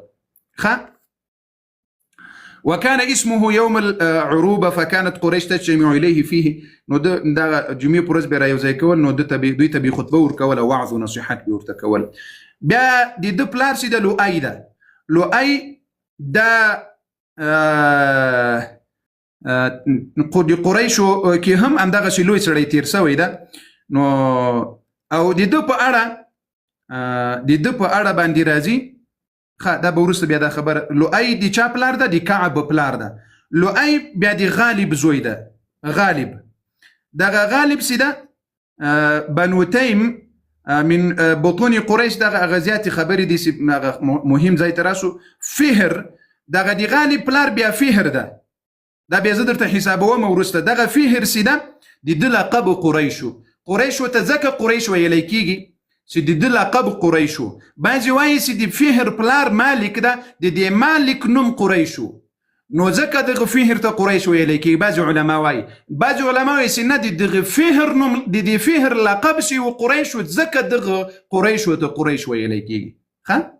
A: وكان اسمه يوم العروبة فكانت قريش تجتمع إليه فيه نو دا جمعي پورز بيرا يوزي كول نو دوی تبي خطبه ورکول وعظ ونصيحت بيورته كول بیا دي دو بلار سيدا لؤي ده لؤي دا قريش كي هم اندغه شي لوی سړی تیر سوی ده نو او د دو په اړه باندې راځي. دا به وروسته بیا دا خبر. لؤي د چا پلار ده؟ د کعب پلار ده. لؤي بیا د غالب زوی ده. غالب دغه غالب سیده بنو تیم من بطون قريش دغه غزيات خبري دي مهم زي تراسو فهر دغه دي غالب بلار بیا فهر ده دا بیا زدر ته حسابوه مورسته دغه فهر سیده دي د لقب قريشو تزکه قريش ویلی کیږي چې د لقب قريشو. بعضی وایي چې د فهر بلار مالک ده د مالک نوم قريشو نو ځکه دغه فهر ته قريش ویلی کیږي. بعضی علما وایي چې نه دغه فهر نوم د فهر لقب شي او قريشو ځکه دغه قريشو ته قريش ویلی کیږي.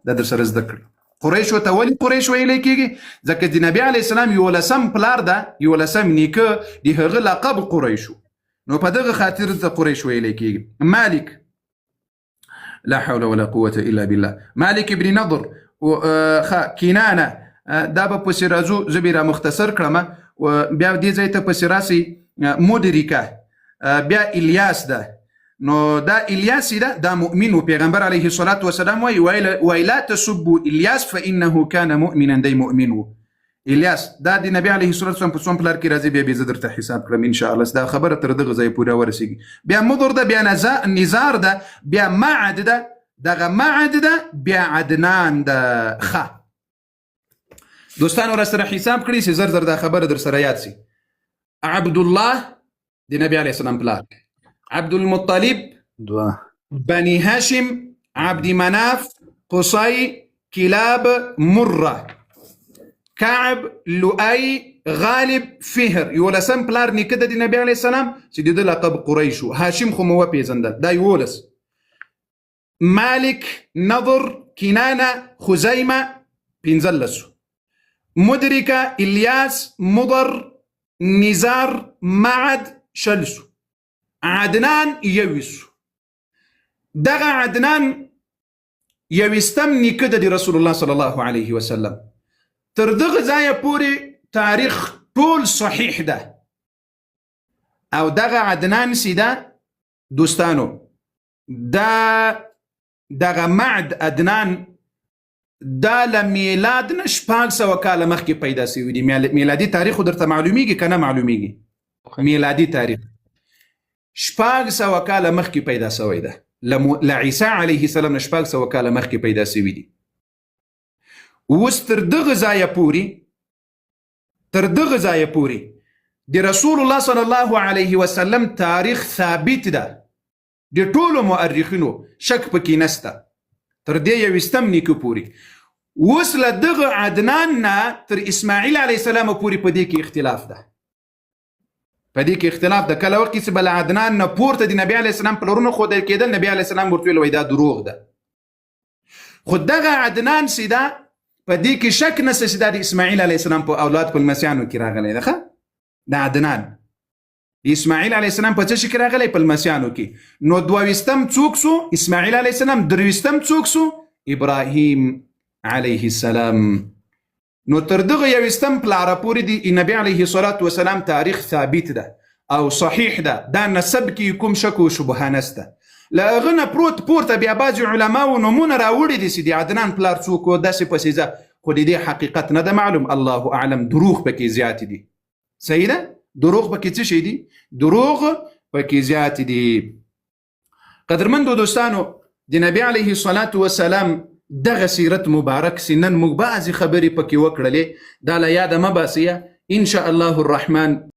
A: دا در سره زده کړه. قريشو ته ولې قريش ویلی کیږي؟ ځکه د نبی علی السلام یو لسم پلار ده یو لسم نیکه د هغه لقب قريشو نو په دغه خاطر ته قريش ویلی کیږي. مالک لا حول ولا قوة إلا بالله. مالك بن نضر كنانة دا به پسې راځو زه به را مختصر کړم بیا دې ځای ته پسې راسي مدرکه بیا الیاس ده. نو دا الیاس ده دا مؤمن و پیغمبر علیه الصلاة والسلام وی لا تسبوا الیاس فانه كان مؤمنا دی مؤمن و الیاس دا د نبی علیه الصلاة والسلام په څوم پلار کې راځي بیا زه درته حساب کړم ان شاء الله. دا خبره تر دغه ځای پوره ورسیږي. بیا مضر ده بیا نزار ده بیا معد ده دغه معد ده بیا عدنان ده. دوستانو را سره حساب کړئ چې زر دا خبره در سره یاد سي. عبد الله د نبی علیه السلام پلار، عبد المطلب بني هاشم عبد مناف قصي كلاب مرة كعب لؤي غالب فهر يولسم پلار نیکه د نبی علیه السلام چې د لقب قریشو. هاشم خو مو پیژندل دا یولس. مالک نضر كنانة خزيمة پنځلسو. مدركة إلياس مضر نزار معد شلسو. عدنان يويسو. دغه عدنان يويستم نیکه د رسول الله صلى الله عليه وسلم. تر دغه ځایه پورې تاریخ ټول صحیح ده او دغه عدنان سیده دوستانو دغه معد عدنان دا لمیلاد نه 600 کاله مخکې پیدا شوی دی. میلادي تاریخ درته معلومیږي کنه معلومیږي؟ میلادي تاریخ 600 کاله مخکې پیدا شوی ده. لعیسی علیه السلام نه 600 کاله مخکې پیدا شوی دی. اوس تر دغه ځایه پورې د رسول الله صلی الله علیه وسلم تاریخ ثابت ده. د ټولو مؤرخینو شک پکې نسته تر دې یوستم نیکه پورې. اوس له دغه عدنان نه تر اسماعیل علیه السلام پورې په دې کې اختلاف ده. کله وخت چې بل عدنان نه پورته د نبی علیه السلام پلرونه ښودل کېدل نبی علیه السلام ورته ویل دا دروغ ده. خو دغه عدنان سیده په دې کې شک نشته چې د اسماعیل علیه السلام په اولاد په المسیانو کې راغلی ده. د عدنان اسماعیل علیه السلام په څه شي کې راغلی؟ په لمسیانو کې. نو 22 څوک سو؟ اسماعیل علیه السلام. 23 څوک سو؟ ابراهیم علیه السلام. نو تر دغه 21 پلاره پورې د نبی علیه الصلاة والسلام تاریخ ثابت ده او صحیح ده. دا نسب کې کوم شک او شبهه نسته. له هغه نه پورته بیا بعضې علماو نومونه راوړي دي چې د عدنان پلار څوک و داسې پسې ځه، خو د دې حقیقت نه ده معلوم. الله اعلم. دروغ پکې زیات دي. صحیح ده؟ دروغ پکې څه شي دي؟ دروغ پکې زیات دي. قدرمندو دوستانو، د نبی علیه الصلاة والسلام دغه سیرت مبارک سي نن موږ بعضې خبرې پکې وکړلې، دا له یاده مه باسئ. ان شاء الله الرحمن